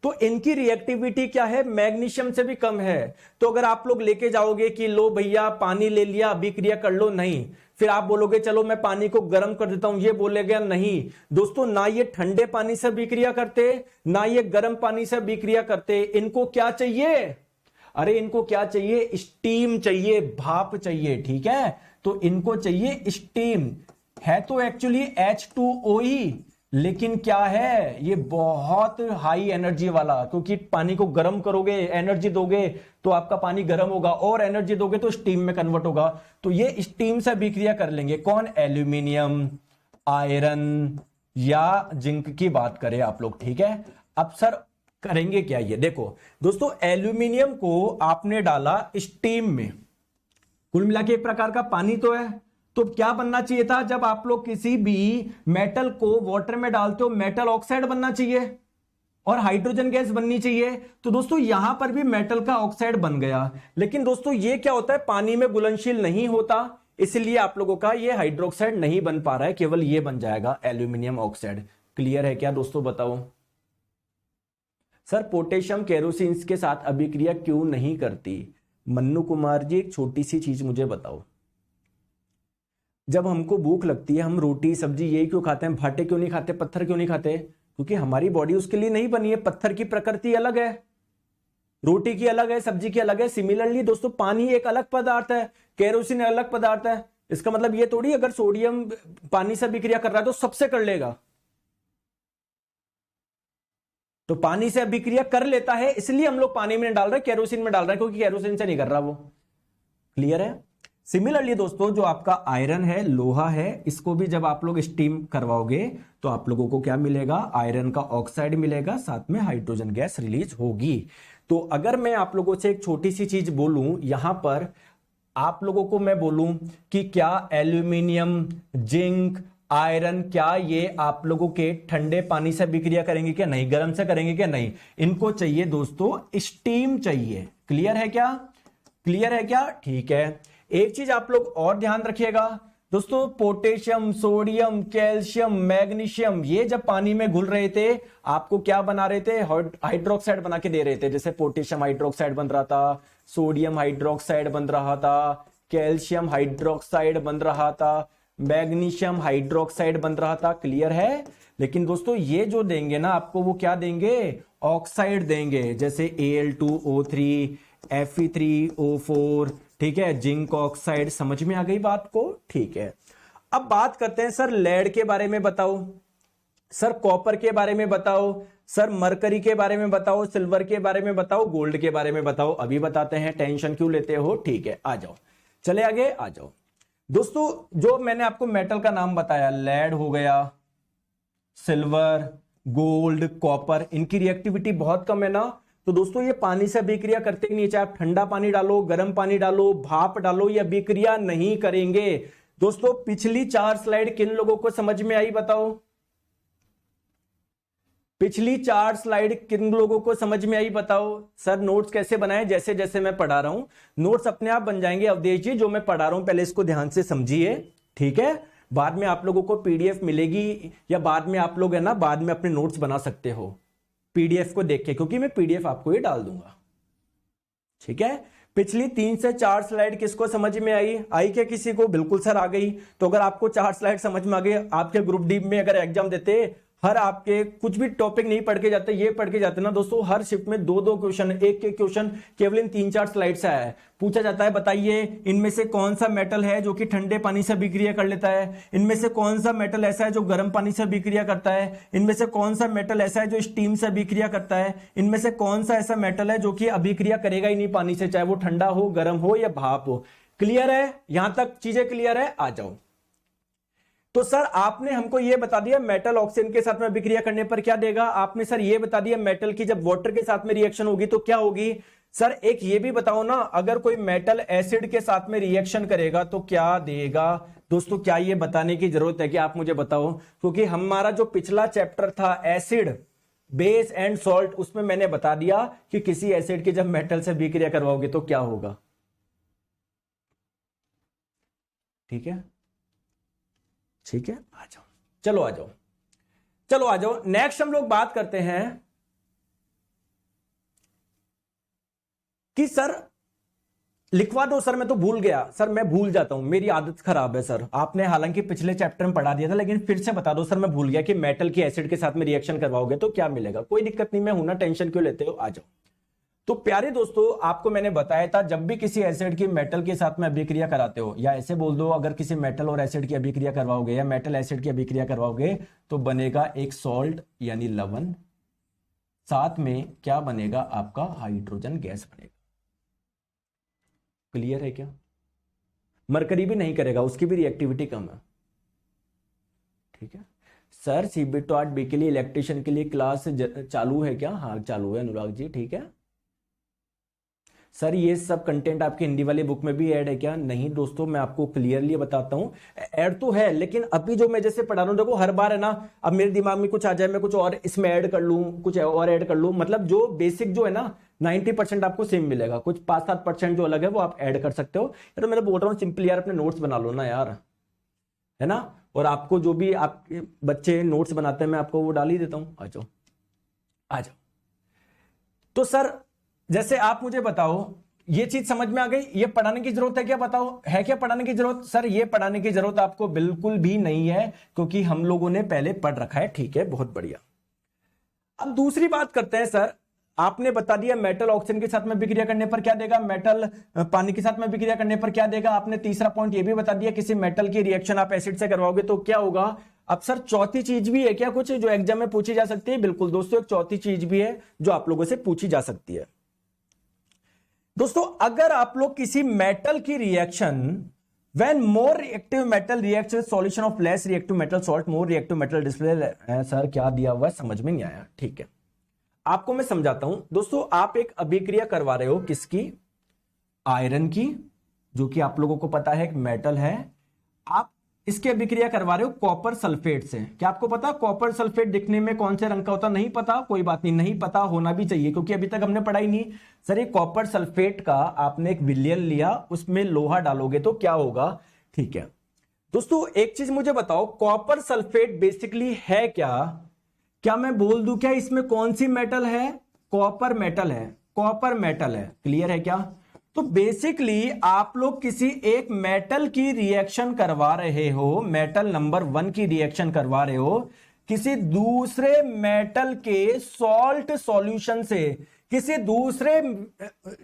तो इनकी रिएक्टिविटी क्या है, मैग्नीशियम से भी कम है। तो अगर आप लोग लेके जाओगे कि लो भैया पानी ले लिया अभिक्रिया कर लो, नहीं, फिर आप बोलोगे चलो मैं पानी को गर्म कर देता हूं, ये बोलेगा नहीं। दोस्तों ना ये ठंडे पानी से अभिक्रिया करते, ना ये गर्म पानी से अभिक्रिया करते। इनको क्या चाहिए, अरे इनको क्या चाहिए, स्टीम चाहिए, भाप चाहिए। ठीक है, तो इनको चाहिए स्टीम। है तो एक्चुअली H2O ही, लेकिन क्या है ये बहुत हाई एनर्जी वाला, क्योंकि पानी को गर्म करोगे एनर्जी दोगे तो आपका पानी गर्म होगा, और एनर्जी दोगे तो स्टीम में कन्वर्ट होगा। तो ये स्टीम से अभिक्रिया कर लेंगे। कौन, एल्यूमिनियम आयरन या जिंक की बात करें आप लोग। ठीक है, अब सर करेंगे क्या, ये देखो दोस्तों, एल्यूमिनियम को आपने डाला स्टीम में, कुल मिला के एक प्रकार का पानी तो है। तो क्या बनना चाहिए था, जब आप लोग किसी भी मेटल को वाटर में डालते हो मेटल ऑक्साइड बनना चाहिए और हाइड्रोजन गैस बननी चाहिए। तो दोस्तों यहां पर भी मेटल का ऑक्साइड बन गया, लेकिन दोस्तों ये क्या होता है, पानी में घुलनशील नहीं होता, इसलिए आप लोगों का ये हाइड्रोक्साइड नहीं बन पा रहा है, केवल ये बन जाएगा एल्यूमिनियम ऑक्साइड। क्लियर है क्या दोस्तों, बताओ। सर पोटेशियम केरोसिन के साथ अभिक्रिया क्यों नहीं करती? मन्नू कुमार जी एक छोटी सी चीज मुझे बताओ, जब हमको भूख लगती है हम रोटी सब्जी यही क्यों खाते हैं, भाटे क्यों नहीं खाते, पत्थर क्यों नहीं खाते? क्योंकि हमारी बॉडी उसके लिए नहीं बनी है। पत्थर की प्रकृति अलग है, रोटी की अलग है, सब्जी की अलग है। सिमिलरली दोस्तों पानी एक अलग पदार्थ है, केरोसिन अलग पदार्थ है। इसका मतलब ये थोड़ी अगर सोडियम पानी से अभिक्रिया कर रहा है तो सबसे कर लेगा, तो पानी से अभिक्रिया कर लेता है, इसलिए हम लोग पानी में नहीं डाल रहे, केरोसिन में डाल रहे हैं, क्योंकि केरोसिन से नहीं कर रहा वो। क्लियर है? सिमिलरली दोस्तों जो आपका आयरन है, लोहा है, इसको भी जब आप लोग स्टीम करवाओगे तो आप लोगों को क्या मिलेगा? आयरन का ऑक्साइड मिलेगा, साथ में हाइड्रोजन गैस रिलीज होगी। तो अगर मैं आप लोगों से एक छोटी सी चीज बोलूं, यहां पर आप लोगों को मैं बोलूं कि क्या एल्यूमिनियम, जिंक, आयरन, क्या ये आप लोगों के ठंडे पानी से अभिक्रिया करेंगे क्या? नहीं। गर्म से करेंगे क्या? नहीं। इनको चाहिए दोस्तों स्टीम चाहिए। क्लियर है क्या? क्लियर है क्या? ठीक है। एक चीज आप लोग और ध्यान रखिएगा दोस्तों, पोटेशियम, सोडियम, कैल्शियम, मैग्नीशियम, ये जब पानी में घुल रहे थे आपको क्या बना रहे थे? हाइड्रोक्साइड बना के दे रहे थे। जैसे पोटेशियम हाइड्रोक्साइड बन रहा था, सोडियम हाइड्रोक्साइड बन रहा था, कैल्शियम हाइड्रोक्साइड बन रहा था, मैग्नीशियम हाइड्रोक्साइड बन रहा था। क्लियर है? लेकिन दोस्तों ये जो देंगे ना आपको, वो क्या देंगे? ऑक्साइड देंगे, जैसे Al2O3, Fe3O4, ठीक है, जिंक ऑक्साइड। समझ में आ गई बात को? ठीक है। अब बात करते हैं सर लेड के बारे में बताओ, सर कॉपर के बारे में बताओ, सर मरकरी के बारे में बताओ, सिल्वर के बारे में बताओ, गोल्ड के बारे में बताओ। अभी बताते हैं, टेंशन क्यों लेते हो? ठीक है, आ जाओ, चले आगे आ जाओ। दोस्तों जो मैंने आपको मेटल का नाम बताया, लेड हो गया, सिल्वर, गोल्ड, कॉपर, इनकी रिएक्टिविटी बहुत कम है ना। तो दोस्तों ये पानी से अभिक्रिया करते ही नहीं, चाहे आप ठंडा पानी डालो, गर्म पानी डालो, भाप डालो, ये अभिक्रिया नहीं करेंगे। दोस्तों पिछली 4 स्लाइड किन लोगों को समझ में आई बताओ? पिछली 4 स्लाइड किन लोगों को समझ में आई बताओ? सर नोट्स कैसे बनाए? जैसे जैसे मैं पढ़ा रहा हूं नोट्स अपने आप बन जाएंगे। अवधेश जी जो मैं पढ़ा रहा हूं पहले इसको ध्यान से समझिए, ठीक है? बाद में आप लोगों को पीडीएफ मिलेगी, या बाद में आप लोग है ना बाद में अपने नोट्स बना सकते हो पीडीएफ को देख के, क्योंकि मैं पीडीएफ आपको ये डाल दूंगा, ठीक है? पिछली 3 से 4 स्लाइड किसको समझ में आई? आई क्या किसी को? बिल्कुल सर आ गई। तो अगर आपको 4 स्लाइड समझ में आ गई, आपके ग्रुप डी में अगर एग्जाम देते, हर आपके कुछ भी टॉपिक नहीं पढ़ के जाते, ये पढ़ के जाते ना दोस्तों, हर शिफ्ट में 2-2 क्वेश्चन, एक क्वेश्चन केवल इन 3-4 स्लाइड से आया है। पूछा जाता है बताइए इनमें से कौन सा मेटल है जो कि ठंडे पानी से अभिक्रिया कर लेता है, इनमें से कौन सा मेटल ऐसा है जो गर्म पानी से अभिक्रिया करता है, इनमें से कौन सा मेटल ऐसा है जो स्टीम से अभिक्रिया करता है, इनमें से कौन सा ऐसा मेटल है जो कि अभिक्रिया करेगा ही नहीं पानी से, चाहे वो ठंडा हो, गर्म हो या भाप हो। क्लियर है? यहां तक चीजें क्लियर है? आ जाओ। तो सर आपने हमको यह बता दिया मेटल ऑक्सीजन के साथ में अभिक्रिया करने पर क्या देगा, आपने सर यह बता दिया मेटल की जब वाटर के साथ में रिएक्शन होगी तो क्या होगी। सर एक ये भी बताओ ना, अगर कोई मेटल एसिड के साथ में रिएक्शन करेगा तो क्या देगा। दोस्तों क्या ये बताने की जरूरत है कि आप मुझे बताओ, क्योंकि हमारा जो पिछला चैप्टर था एसिड, बेस एंड सॉल्ट, उसमें मैंने बता दिया कि किसी एसिड की जब मेटल से अभिक्रिया करवाओगे तो क्या होगा। ठीक है, ठीक है, आ जाओ, चलो आ जाओ, चलो आ जाओ। नेक्स्ट हम लोग बात करते हैं कि सर लिखवा दो। सर मैं तो भूल गया, सर मैं भूल जाता हूं, मेरी आदत खराब है सर। आपने हालांकि पिछले चैप्टर में पढ़ा दिया था, लेकिन फिर से बता दो सर, मैं भूल गया कि मेटल की एसिड के साथ में रिएक्शन करवाओगे तो क्या मिलेगा। कोई दिक्कत नहीं, मैं हूं ना, टेंशन क्यों लेते हो, आ जाओ। तो प्यारे दोस्तों आपको मैंने बताया था, जब भी किसी एसिड की मेटल के साथ में अभिक्रिया कराते हो, या ऐसे बोल दो अगर किसी मेटल और एसिड की अभिक्रिया करवाओगे या मेटल एसिड की अभिक्रिया करवाओगे तो बनेगा एक सॉल्ट यानी लवण, साथ में क्या बनेगा आपका हाइड्रोजन गैस बनेगा। क्लियर है क्या? मरकरी भी नहीं करेगा, उसकी भी रिएक्टिविटी कम है। ठीक है सर, सीबीटी 8B के लिए इलेक्ट्रिशियन के लिए क्लास चालू है क्या? हाँ चालू है अनुराग जी, ठीक है। सर ये सब कंटेंट आपके हिंदी वाली बुक में भी ऐड है क्या? नहीं दोस्तों, मैं आपको क्लियरली बताता हूं, ऐड तो है, लेकिन अभी जो मैं जैसे पढ़ा रहा हूं, देखो हर बार है ना, अब मेरे दिमाग में कुछ आ जाए, मैं कुछ और इसमें ऐड कर लूं, कुछ और ऐड कर लूं, मतलब जो बेसिक जो है ना 90% आपको सेम मिलेगा, कुछ 5-7% जो अलग है वो आप ऐड कर सकते हो। यार तो मैं बोल रहा हूँ सिंपली यार अपने नोट्स बना लो ना यार, है ना। और आपको जो भी आपके बच्चे नोट्स बनाते हैं मैं आपको वो डाल ही देता हूं। आ जाओ आ जाओ। तो सर जैसे आप मुझे बताओ ये चीज समझ में आ गई? ये पढ़ाने की जरूरत है क्या? बताओ, है क्या पढ़ाने की जरूरत? सर ये पढ़ाने की जरूरत आपको बिल्कुल भी नहीं है, क्योंकि हम लोगों ने पहले पढ़ रखा है। ठीक है, बहुत बढ़िया। अब दूसरी बात करते हैं। सर आपने बता दिया मेटल ऑक्सीजन के साथ में विक्रिया करने पर क्या देगा, मेटल पानी के साथ में विक्रिया करने पर क्या देगा। आपने तीसरा पॉइंट ये भी बता दिया, किसी मेटल की रिएक्शन आप एसिड से करवाओगे तो क्या होगा। अब सर चौथी चीज भी है क्या कुछ जो एग्जाम में पूछी जा सकती है? बिल्कुल दोस्तों, एक चौथी चीज भी है जो आप लोगों से पूछी जा सकती है। दोस्तों अगर आप लोग किसी मेटल की reaction when more reactive metal reacts with solution of less reactive metal salt, more reactive metal display, sir क्या दिया हुआ है समझ में नहीं आया। ठीक है, आपको मैं समझाता हूं। दोस्तों आप एक अभिक्रिया करवा रहे हो किसकी, आयरन की, जो कि आप लोगों को पता है एक मेटल है। आप इसकी अभिक्रिया करवा रहे हो कॉपर सल्फेट से। क्या आपको पता कॉपर सल्फेट दिखने में कौन से रंग का होता? नहीं पता, कोई बात नहीं, नहीं पता होना भी चाहिए क्योंकि अभी तक हमने पढ़ा ही नहीं। सर ये कॉपर सल्फेट का आपने एक विलयन लिया, उसमें लोहा डालोगे तो क्या होगा। ठीक है दोस्तों, एक चीज मुझे बताओ, कॉपर सल्फेट बेसिकली है क्या? क्या मैं बोल दूं क्या इसमें कौन सी मेटल है? कॉपर मेटल है, कॉपर मेटल है। क्लियर है क्या? तो बेसिकली आप लोग किसी एक मेटल की रिएक्शन करवा रहे हो, मेटल नंबर 1 की रिएक्शन करवा रहे हो किसी दूसरे मेटल के सॉल्ट सॉल्यूशन से, किसी दूसरे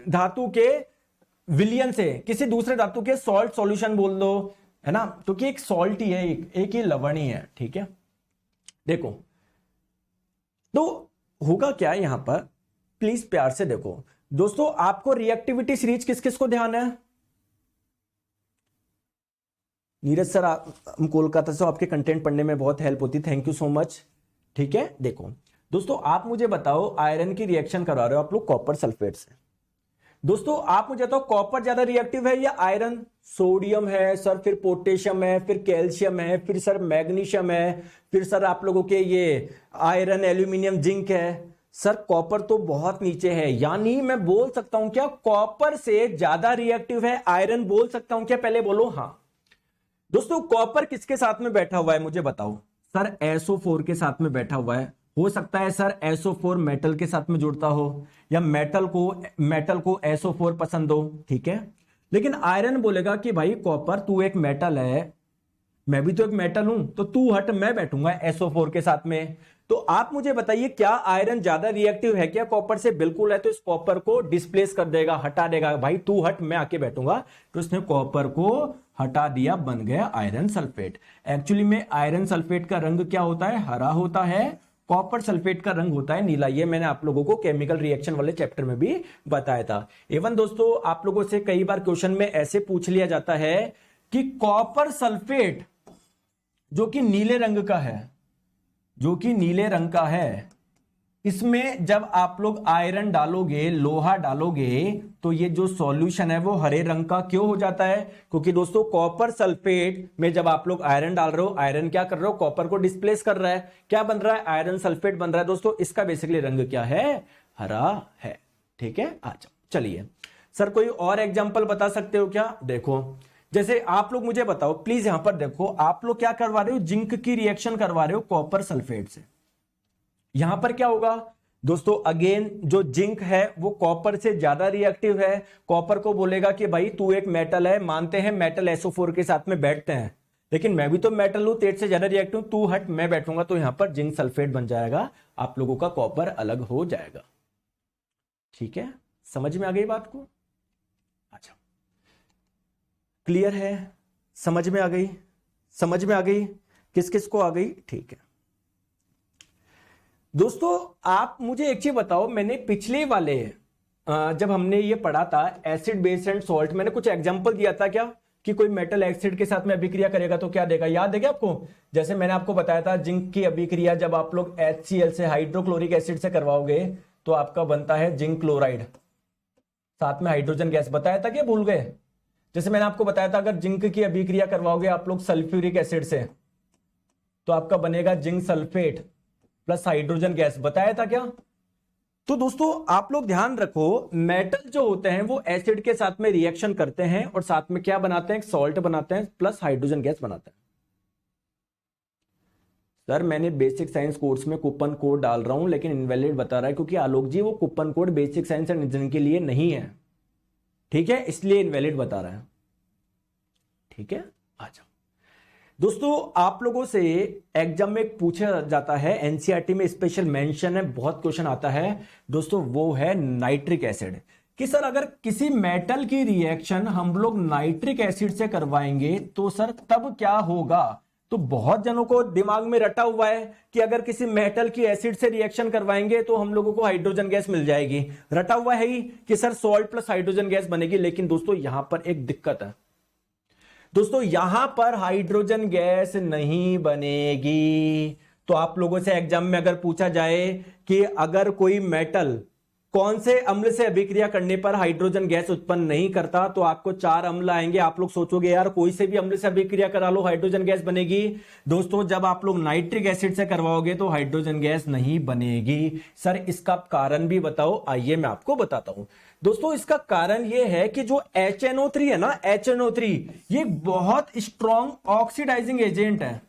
धातु के विलयन से, किसी दूसरे धातु के सॉल्ट सॉल्यूशन बोल दो, है ना, क्योंकि एक सॉल्ट ही है, एक ही लवण ही है। ठीक है, देखो तो होगा क्या यहां पर, प्लीज प्यार से देखो दोस्तों। आपको रिएक्टिविटी सीरीज किस किस को ध्यान है? नीरज सर हम कोलकाता से, आपके कंटेंट पढ़ने में बहुत हेल्प होती, थैंक यू सो मच। ठीक है, देखो दोस्तों आप मुझे बताओ, आयरन की रिएक्शन करवा रहे हो आप लोग कॉपर सल्फेट से। दोस्तों आप मुझे बताओ कॉपर ज्यादा रिएक्टिव है या आयरन? सोडियम है सर, फिर पोटेशियम है, फिर कैल्शियम है, फिर सर मैग्नीशियम है, फिर सर आप लोगों के ये आयरन, एल्यूमिनियम, जिंक है। सर कॉपर तो बहुत नीचे है, यानी मैं बोल सकता हूं क्या कॉपर से ज्यादा रिएक्टिव है आयरन? बोल सकता हूं क्या? पहले बोलो हाँ। दोस्तों कॉपर किसके साथ में बैठा हुआ है मुझे बताओ? सर SO4 के साथ में बैठा हुआ है। हो सकता है सर SO4 मेटल के साथ में जुड़ता हो, या मेटल को SO4 पसंद हो। ठीक है, लेकिन आयरन बोलेगा कि भाई कॉपर तू एक मेटल है, मैं भी तो एक मेटल हूं, तो तू हट, मैं बैठूंगा SO4 के साथ में। तो आप मुझे बताइए क्या आयरन ज्यादा रिएक्टिव है क्या कॉपर से? बिल्कुल है, तो इस कॉपर को डिस्प्लेस कर देगा, हटा देगा, भाई तू हट मैं आके बैठूंगा। तो इसने कॉपर को हटा दिया, बन गया आयरन सल्फेट। एक्चुअली में आयरन सल्फेट का रंग क्या होता है? हरा होता है। कॉपर सल्फेट का रंग होता है नीला। ये मैंने आप लोगों को केमिकल रिएक्शन वाले चैप्टर में भी बताया था। इवन दोस्तों आप लोगों से कई बार क्वेश्चन में ऐसे पूछ लिया जाता है कि कॉपर सल्फेट जो कि नीले रंग का है, जो कि नीले रंग का है, इसमें जब आप लोग आयरन डालोगे, लोहा डालोगे, तो ये जो सॉल्यूशन है वो हरे रंग का क्यों हो जाता है? क्योंकि दोस्तों कॉपर सल्फेट में जब आप लोग आयरन डाल रहे हो, आयरन क्या कर रहे हो? कॉपर को डिस्प्लेस कर रहा है। क्या बन रहा है? आयरन सल्फेट बन रहा है। दोस्तों इसका बेसिकली रंग क्या है? हरा है। ठीक है, अच्छा चलिए सर कोई और एग्जाम्पल बता सकते हो क्या? देखो जैसे आप लोग मुझे बताओ प्लीज, यहां पर देखो आप लोग क्या करवा रहे हो? जिंक की रिएक्शन करवा रहे हो कॉपर सल्फेट से। यहां पर क्या होगा दोस्तों? अगेन जो जिंक है वो कॉपर से ज्यादा रिएक्टिव है। कॉपर को बोलेगा कि भाई तू एक मेटल है, मानते हैं मेटल SO4 के साथ में बैठते हैं, लेकिन मैं भी तो मेटल हूं, तेरे से ज्यादा रिएक्टिव, तू हट मैं बैठूंगा। तो यहां पर जिंक सल्फेट बन जाएगा, आप लोगों का कॉपर अलग हो जाएगा। ठीक है, समझ में आ गई बात को? अच्छा क्लियर है? समझ में आ गई? समझ में आ गई? किस किस को आ गई? ठीक है दोस्तों आप मुझे एक चीज बताओ, मैंने पिछले वाले जब हमने ये पढ़ा था एसिड बेस एंड सॉल्ट, मैंने कुछ एग्जांपल दिया था क्या कि कोई मेटल एसिड के साथ में अभिक्रिया करेगा तो क्या देगा? याद है क्या आपको? जैसे मैंने आपको बताया था जिंक की अभिक्रिया जब आप लोग HCl से, हाइड्रोक्लोरिक एसिड से करवाओगे तो आपका बनता है जिंक क्लोराइड, साथ में हाइड्रोजन गैस। बताया था क्या, भूल गए? जैसे मैंने आपको बताया था अगर जिंक की अभिक्रिया करवाओगे आप लोग सल्फ्यूरिक एसिड से तो आपका बनेगा zinc sulphate plus hydrogen gas. बताया था क्या? तो दोस्तों आप लोग ध्यान रखो, मेटल जो होते हैं वो एसिड के साथ में रिएक्शन करते हैं और साथ में क्या बनाते हैं? सॉल्ट बनाते हैं प्लस हाइड्रोजन गैस बनाते हैं। सर मैंने बेसिक साइंस कोर्स में कूपन कोड डाल रहा हूं लेकिन इनवैलिड बता रहा है, क्योंकि आलोक जी वो coupon code basic science and engineering के लिए नहीं है। ठीक है, इसलिए इनवैलिड बता रहा है। ठीक है, आ जाओ दोस्तों। आप लोगों से एग्जाम में पूछा जाता है, एनसीईआरटी में स्पेशल मेंशन है, बहुत क्वेश्चन आता है दोस्तों, वो है नाइट्रिक एसिड। कि सर अगर किसी मेटल की रिएक्शन हम लोग नाइट्रिक एसिड से करवाएंगे तो सर तब क्या होगा। तो बहुत जनों को दिमाग में रटा हुआ है कि अगर किसी मेटल की एसिड से रिएक्शन करवाएंगे तो हम लोगों को हाइड्रोजन गैस मिल जाएगी। रटा हुआ है ही कि sir salt plus hydrogen gas बनेगी। लेकिन दोस्तों यहां पर एक दिक्कत है दोस्तों, यहां पर हाइड्रोजन गैस नहीं बनेगी। तो आप लोगों से एग्जाम में अगर पूछा जाए कि अगर कोई मेटल कौन से अम्ल से अभिक्रिया करने पर हाइड्रोजन गैस उत्पन्न नहीं करता, तो आपको 4 अम्ल आएंगे। आप लोग सोचोगे यार कोई से भी अम्ल से अभिक्रिया करा लो हाइड्रोजन गैस बनेगी। दोस्तों जब आप लोग नाइट्रिक एसिड से करवाओगे तो हाइड्रोजन गैस नहीं बनेगी। सर इसका कारण भी बताओ, आइए मैं आपको बताता हूं। दोस्तों इसका कारण यह है कि जो HNO3 है ना, HNO3 ये बहुत स्ट्रॉन्ग ऑक्सीडाइजिंग एजेंट है।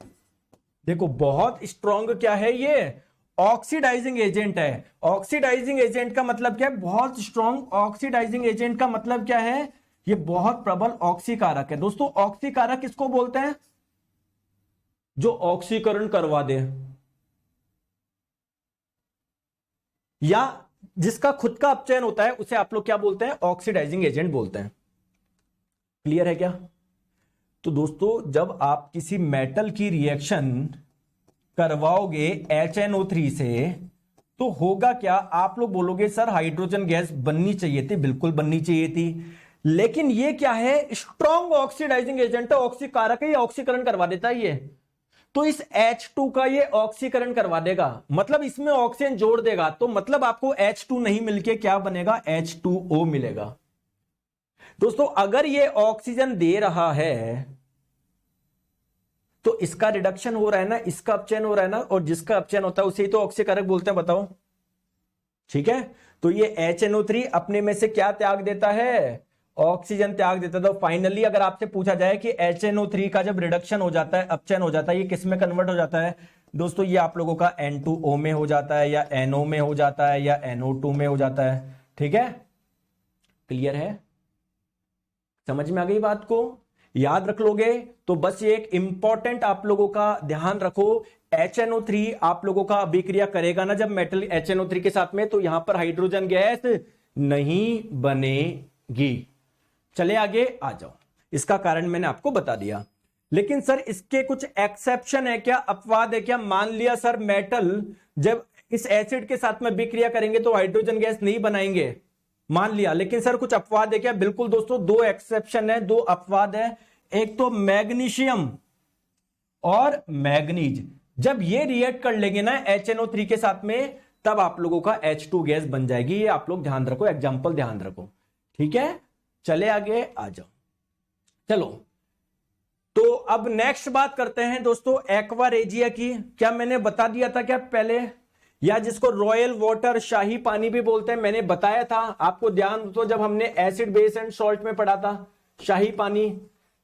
देखो बहुत स्ट्रॉन्ग क्या है, ये ऑक्सीडाइजिंग एजेंट है। ऑक्सीडाइजिंग एजेंट का मतलब क्या है, बहुत स्ट्रॉन्ग ऑक्सीडाइजिंग एजेंट का मतलब क्या है, ये बहुत प्रबल ऑक्सीकारक है। दोस्तों ऑक्सीकारक किसको बोलते हैं, जो ऑक्सीकरण करवा दे या जिसका खुद का अपचयन होता है उसे आप लोग क्या बोलते हैं, ऑक्सीडाइजिंग एजेंट बोलते हैं। क्लियर है क्या। तो दोस्तों जब आप किसी मेटल की रिएक्शन करवाओगे HNO3 से तो होगा क्या, आप लोग बोलोगे सर हाइड्रोजन गैस बननी चाहिए थी, बिल्कुल बननी चाहिए थी, लेकिन ये क्या है, स्ट्रॉन्ग ऑक्सीडाइजिंग एजेंट है, ऑक्सीकारक है, ये ऑक्सीकरण करवा देता है ये। तो इस H2 का ये ऑक्सीकरण करवा देगा, मतलब इसमें ऑक्सीजन जोड़ देगा। तो मतलब आपको H2 नहीं मिलके क्या बनेगा, H2O मिलेगा। दोस्तों अगर ये ऑक्सीजन दे रहा है तो इसका रिडक्शन हो रहा है ना, इसका अपचयन हो रहा है ना, और जिसका अपचयन होता है उसे ही तो ऑक्सीकारक बोलते हैं, बताओ। ठीक है, तो ये HNO3 अपने में से क्या त्याग देता है, ऑक्सीजन त्याग देता है। तो फाइनली अगर आपसे पूछा जाए कि HNO3 का जब रिडक्शन हो जाता है, अपचयन हो जाता है, ये किस में कन्वर्ट हो जाता है दोस्तों, ये आप लोगों का N2O में हो जाता है, या NO में हो जाता है, या NO2 में हो जाता है। ठीक है, क्लियर है, समझ में आ गई बात को, याद रख लोगे तो बस ये एक इंपॉर्टेंट आप लोगों का ध्यान रखो। HNO3 आप लोगों का अभिक्रिया करेगा ना जब मेटल HNO3 के साथ में, तो यहां पर हाइड्रोजन गैस नहीं बनेगी। चले आगे आ जाओ, इसका कारण मैंने आपको बता दिया। लेकिन सर इसके कुछ एक्सेप्शन है क्या, अपवाद है क्या। मान लिया सर मेटल जब इस एसिड के साथ में अभिक्रिया करेंगे तो हाइड्रोजन गैस नहीं बनाएंगे, मान लिया, लेकिन सर कुछ अपवाद है क्या। बिल्कुल दोस्तों, 2 एक्सेप्शन है, 2 अपवाद है। एक तो मैग्नीशियम और मैग्नीज, जब ये रिएक्ट कर लेंगे ना HNO3 के साथ में, तब आप लोगों का H2 गैस बन जाएगी। ये आप लोग ध्यान रखो, एग्जांपल ध्यान रखो। ठीक है, चले आगे आ जाओ। चलो तो अब नेक्स्ट बात करते हैं दोस्तों एक्वा रेजिया की। क्या मैंने बता दिया था क्या पहले, या जिसको रॉयल वाटर शाही पानी भी बोलते हैं, मैंने बताया था आपको, ध्यान तो जब हमने एसिड बेस एंड सॉल्ट में पढ़ा था शाही पानी।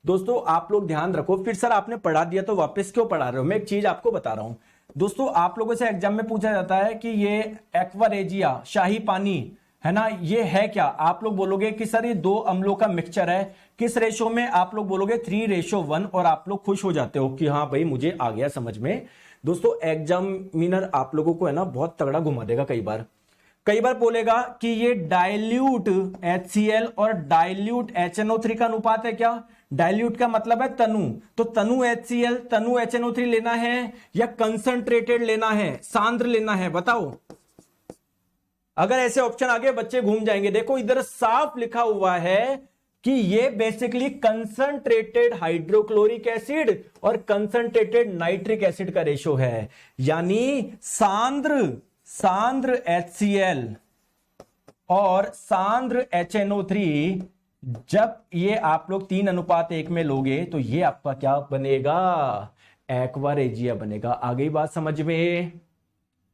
दोस्तों आप लोग ध्यान रखो, फिर सर आपने पढ़ा दिया तो वापस क्यों पढ़ा रहे हो, मैं एक चीज आपको बता रहा हूं दोस्तों। आप लोगों से एग्जाम में पूछा जाता है कि ये एक्वा रेजिया शाही पानी है ना, ये है क्या। आप लोग बोलोगे कि सर ये 2 अम्लों का मिक्सचर है, किस रेशो में, आप लोग बोलोगे 3:1, और आप लोग खुश हो जाते हो कि हाँ भाई मुझे आ गया समझ में। दोस्तों एग्जामिनर आप लोगों को है ना बहुत तगड़ा घुमा देगा, कई बार बोलेगा कि ये डाइल्यूट HCl और डाइल्यूट HNO3 का अनुपात है क्या। डाइल्यूट का मतलब है तनु, तो तनु HCl तनु HNO3 लेना है या कंसंट्रेटेड लेना है, सांद्र लेना है, बताओ। अगर ऐसे ऑप्शन आगे बच्चे घूम जाएंगे। देखो इधर साफ लिखा हुआ है कि ये बेसिकली कंसंट्रेटेड हाइड्रोक्लोरिक एसिड और कंसंट्रेटेड नाइट्रिक एसिड का रेशो है, यानी सांद्र HCl और सांद्र HNO3, जब ये आप लोग 3:1 में लोगे तो ये आपका क्या बनेगा, एक्वा रेजिया बनेगा। आ गई बात समझ में,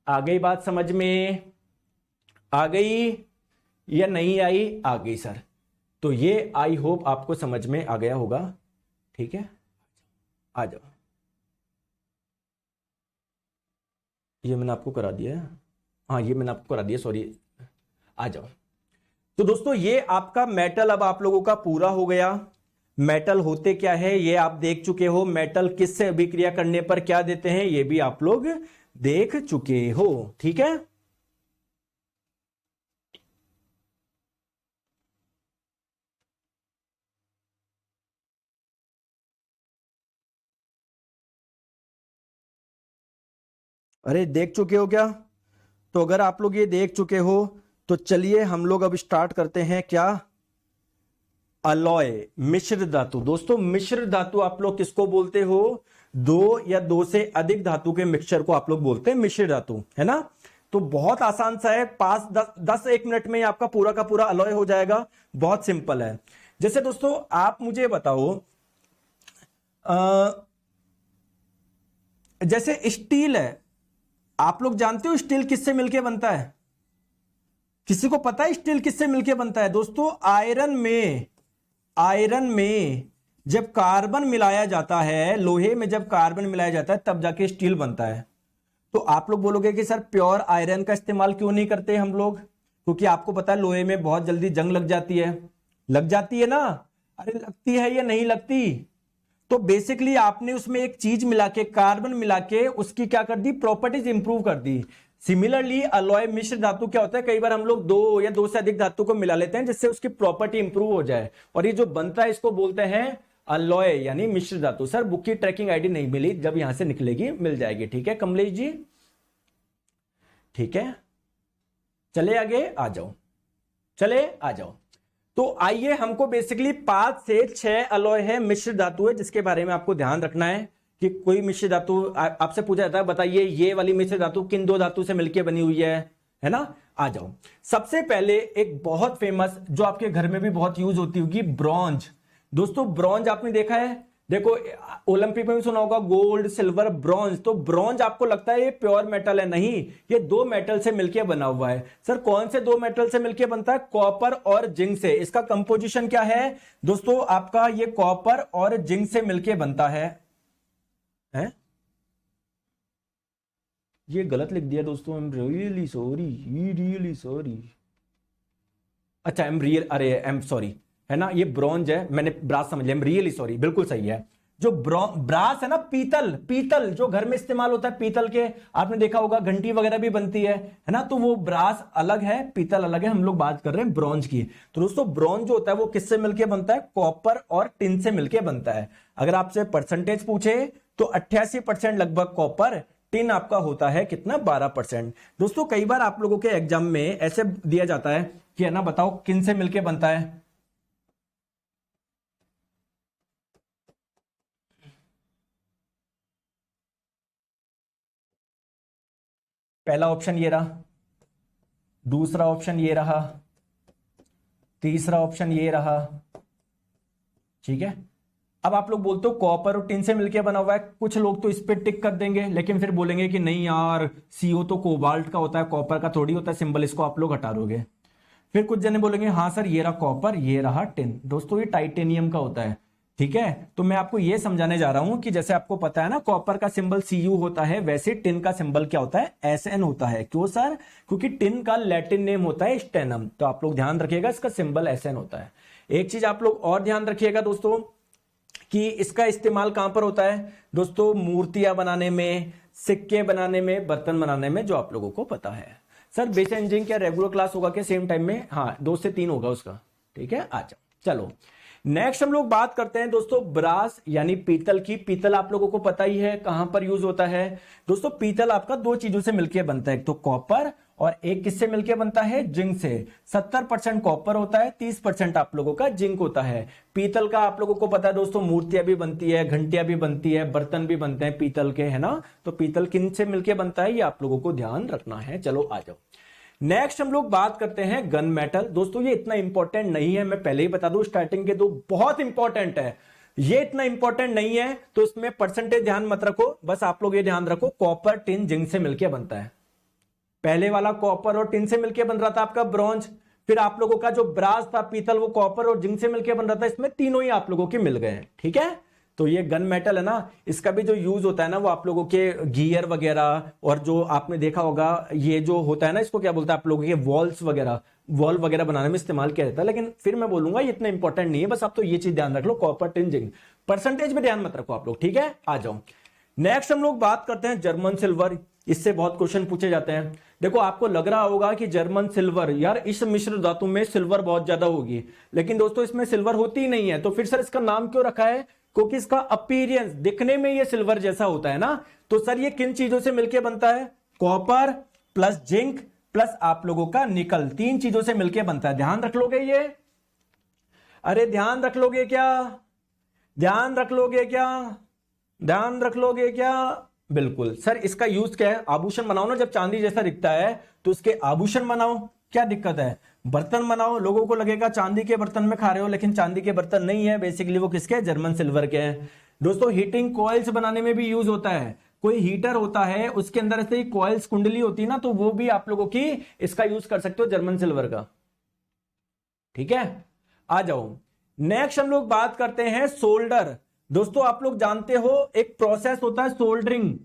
आ गई बात समझ में, आ गई या नहीं आई, आ गई सर। तो ये आई होप आपको समझ में आ गया होगा। ठीक है, आ जाओ, ये मैंने आपको करा दिया है, हाँ ये मैंने आपको करा दिया, सॉरी, आ जाओ। तो दोस्तों ये आपका मेटल अब आप लोगों का पूरा हो गया। मेटल होते क्या है ये आप देख चुके हो, मेटल किससे अभिक्रिया करने पर क्या देते हैं ये भी आप लोग देख चुके हो, ठीक है। अरे देख चुके हो क्या? तो अगर आप लोग ये देख चुके हो तो चलिए हम लोग अब स्टार्ट करते हैं क्या, अलॉय, मिश्र धातु। दोस्तों मिश्र धातु आप लोग किसको बोलते हो? दो या दो से अधिक धातु के मिक्सचर को आप लोग बोलते हैं मिश्र धातु, है ना। तो बहुत आसान सा है, 5-10-1 मिनट में आपका पूरा का पूरा अलॉय हो जाएगा, बहुत सिंपल है। जैसे दोस्तों आप मुझे बताओ, जैसे स्टील है, आप लोग जानते हो स्टील किससे मिलके बनता है? किसी को पता है स्टील किससे मिलके बनता है? दोस्तों आयरन में जब कार्बन मिलाया जाता है, लोहे में जब कार्बन मिलाया जाता है तब जाके स्टील बनता है। तो आप लोग बोलोगे कि सर प्योर आयरन का इस्तेमाल क्यों नहीं करते हम लोग? क्योंकि आपको पता है लोहे में बहुत जल्दी जंग लग जाती है। लग जाती है ना? अरे लगती है या नहीं लगती? तो बेसिकली आपने उसमें एक चीज मिला के, कार्बन मिला के उसकी क्या कर दी, प्रॉपर्टीज इंप्रूव कर दी। सिमिलरली अलॉय मिश्र धातु क्या होता है, कई बार हम लोग दो या दो से अधिक धातु को मिला लेते हैं जिससे उसकी प्रॉपर्टी इंप्रूव हो जाए, और ये जो बनता है इसको बोलते हैं अलॉय यानी मिश्र धातु। सर बुक की ट्रैकिंग आईडी नहीं मिली, जब यहां से निकलेगी मिल जाएगी, ठीक है कमलेश जी, ठीक है। चले आगे आ जाओ, चले आ जाओ। तो आइए, हमको बेसिकली 5 से 6 अलॉय है, मिश्र धातु है, जिसके बारे में आपको ध्यान रखना है कि कोई मिश्र धातु आपसे पूछा जाता है बताइए ये वाली मिश्र धातु किन दो धातु से मिलकर बनी हुई है ना। आ जाओ, सबसे पहले एक बहुत फेमस जो आपके घर में भी बहुत यूज होती होगी, ब्रॉन्ज। दोस्तों ब्रॉन्ज आपने देखा है, देखो ओलंपिक में भी सुना होगा गोल्ड सिल्वर ब्रॉन्ज। तो ब्रॉन्ज आपको लगता है ये प्योर मेटल है, नहीं, ये दो मेटल से मिलकर बना हुआ है। सर कौन से दो मेटल से मिलकर बनता है? कॉपर और जिंक से। इसका कंपोजिशन क्या है दोस्तों? आपका ये कॉपर और जिंक से मिलकर बनता है। ये गलत लिख दिया दोस्तों, I am really sorry, really sorry. अच्छा एम रियल, अरे एम सॉरी, है ना, ये ब्रॉन्ज है, मैंने ब्रास समझ लिया, एम रियली सॉरी, बिल्कुल सही है। जो ब्रास है ना, पीतल जो घर में इस्तेमाल होता है, पीतल के आपने देखा होगा घंटी वगैरह भी बनती है ना। तो वो ब्रास अलग है, पीतल अलग है, हम लोग बात कर रहे हैं ब्रॉन्ज की। तो दोस्तों ब्रॉन्ज जो होता है वो किससे मिलके बनता है? कॉपर और टिन से मिलके बनता है। अगर आपसे परसेंटेज पूछे तो 88% लगभग कॉपर, टिन आपका होता है कितना, 12%। दोस्तों कई बार आप लोगों के एग्जाम में ऐसे दिया जाता है कि है ना, बताओ किन से मिलके बनता है? पहला ऑप्शन ये रहा, दूसरा ऑप्शन ये रहा, तीसरा ऑप्शन ये रहा, ठीक है। अब आप लोग बोलते हो कॉपर और टिन से मिलकर बना हुआ है, कुछ लोग तो इस पे टिक कर देंगे, लेकिन फिर बोलेंगे कि नहीं यार सीओ तो कोबाल्ट का होता है, कॉपर का थोड़ी होता है सिंबल, इसको आप लोग हटा दोगे। फिर कुछ जने बोलेंगे हाँ सर ये रहा कॉपर, ये रहा टिन। दोस्तों ये टाइटेनियम का होता है, ठीक है। तो मैं आपको ये समझाने जा रहा हूं कि जैसे आपको पता है ना कॉपर का सिंबल Cu होता है, वैसे टिन का सिंबल क्या होता है? Sn होता है। क्यों सर? क्योंकि टिन का लैटिन नेम होता है स्टेनम। तो आप लोग ध्यान रखिएगा, इसका सिंबल Sn होता है। एक चीज आप लोग और ध्यान रखिएगा दोस्तों कि इसका इस्तेमाल कहां पर होता है दोस्तों? मूर्तियां बनाने में, सिक्के बनाने में, बर्तन बनाने में, जो आप लोगों को पता है। सर बेसिक इंजीनियरिंग क्या रेगुलर क्लास होगा क्या सेम टाइम में? हाँ 2 से 3 होगा उसका, ठीक है। अच्छा चलो नेक्स्ट हम लोग बात करते हैं दोस्तों ब्रास यानी पीतल की। पीतल आप लोगों को पता ही है कहां पर यूज होता है दोस्तों। पीतल आपका दो चीजों से मिलकर बनता है, एक तो कॉपर और एक किससे मिलकर बनता है? जिंक से। 70% कॉपर होता है, 30% आप लोगों का जिंक होता है। पीतल का आप लोगों को पता है दोस्तों, मूर्तियां भी बनती है, घंटियां भी बनती है, बर्तन भी बनते हैं पीतल के, है ना। तो पीतल किन से मिलकर बनता है ये आप लोगों को ध्यान रखना है। चलो आ जाओ, नेक्स्ट हम लोग बात करते हैं गन मेटल। दोस्तों ये इतना इंपॉर्टेंट नहीं है, मैं पहले ही बता दूं स्टार्टिंग के दो बहुत इंपॉर्टेंट है, ये इतना इंपॉर्टेंट नहीं है तो इसमें परसेंटेज ध्यान मत रखो, बस आप लोग ये ध्यान रखो कॉपर टिन जिंक से मिलकर बनता है। पहले वाला कॉपर और टिन से मिलकर बन रहा था आपका ब्रॉन्ज, फिर आप लोगों का जो ब्रास था पीतल वो कॉपर और जिंक से मिलकर बन रहा था, इसमें तीनों ही आप लोगों के मिल गए हैं, ठीक है। तो ये गन मेटल है ना, इसका भी जो यूज होता है ना वो आप लोगों के गियर वगैरह, और जो आपने देखा होगा ये जो होता है ना इसको क्या बोलते हैं आप लोगों के, वॉल्स वगैरह, वॉल्व वगैरह बनाने में इस्तेमाल किया जाता है, लेकिन फिर मैं बोलूंगा ये इतना इंपॉर्टेंट नहीं है, बस आप तो ये चीज ध्यान रख लो, कॉपर टिन जिंक। परसेंटेज में ध्यान मत रखो आप लोग, ठीक है। आ जाओ नेक्स्ट हम लोग बात करते हैं जर्मन सिल्वर। इससे बहुत क्वेश्चन पूछे जाते हैं। देखो आपको लग रहा होगा कि जर्मन सिल्वर, यार इस मिश्र धातु में सिल्वर बहुत ज्यादा होगी, लेकिन दोस्तों इसमें सिल्वर होती ही नहीं है। तो फिर सर इसका नाम क्यों रखा है? क्योंकि इसका अपीयरेंस, दिखने में ये सिल्वर जैसा होता है ना। तो सर ये किन चीजों से मिलकर बनता है? कॉपर प्लस जिंक प्लस आप लोगों का निकल, तीन चीजों से मिलकर बनता है। ध्यान रख लोगे ये? अरे ध्यान रख लोगे क्या? ध्यान रख लोगे क्या? ध्यान रख लोगे क्या? बिल्कुल सर। इसका यूज क्या है? आभूषण बनाओ ना, जब चांदी जैसा दिखता है तो उसके आभूषण बनाओ, क्या दिक्कत है? बर्तन बनाओ, लोगों को लगेगा चांदी के बर्तन में खा रहे हो, लेकिन चांदी के बर्तन नहीं है, बेसिकली वो किसके? जर्मन सिल्वर के हैं। दोस्तों हीटिंग कॉइल्स बनाने में भी यूज होता है। कोई हीटर होता है उसके अंदर ऐसे ही कॉइल्स, कुंडली होती है ना, तो वो भी आप लोगों की इसका यूज कर सकते हो, जर्मन सिल्वर का, ठीक है। आ जाओ नेक्स्ट हम लोग बात करते हैं सोल्डर। दोस्तों आप लोग जानते हो एक प्रोसेस होता है सोल्डरिंग।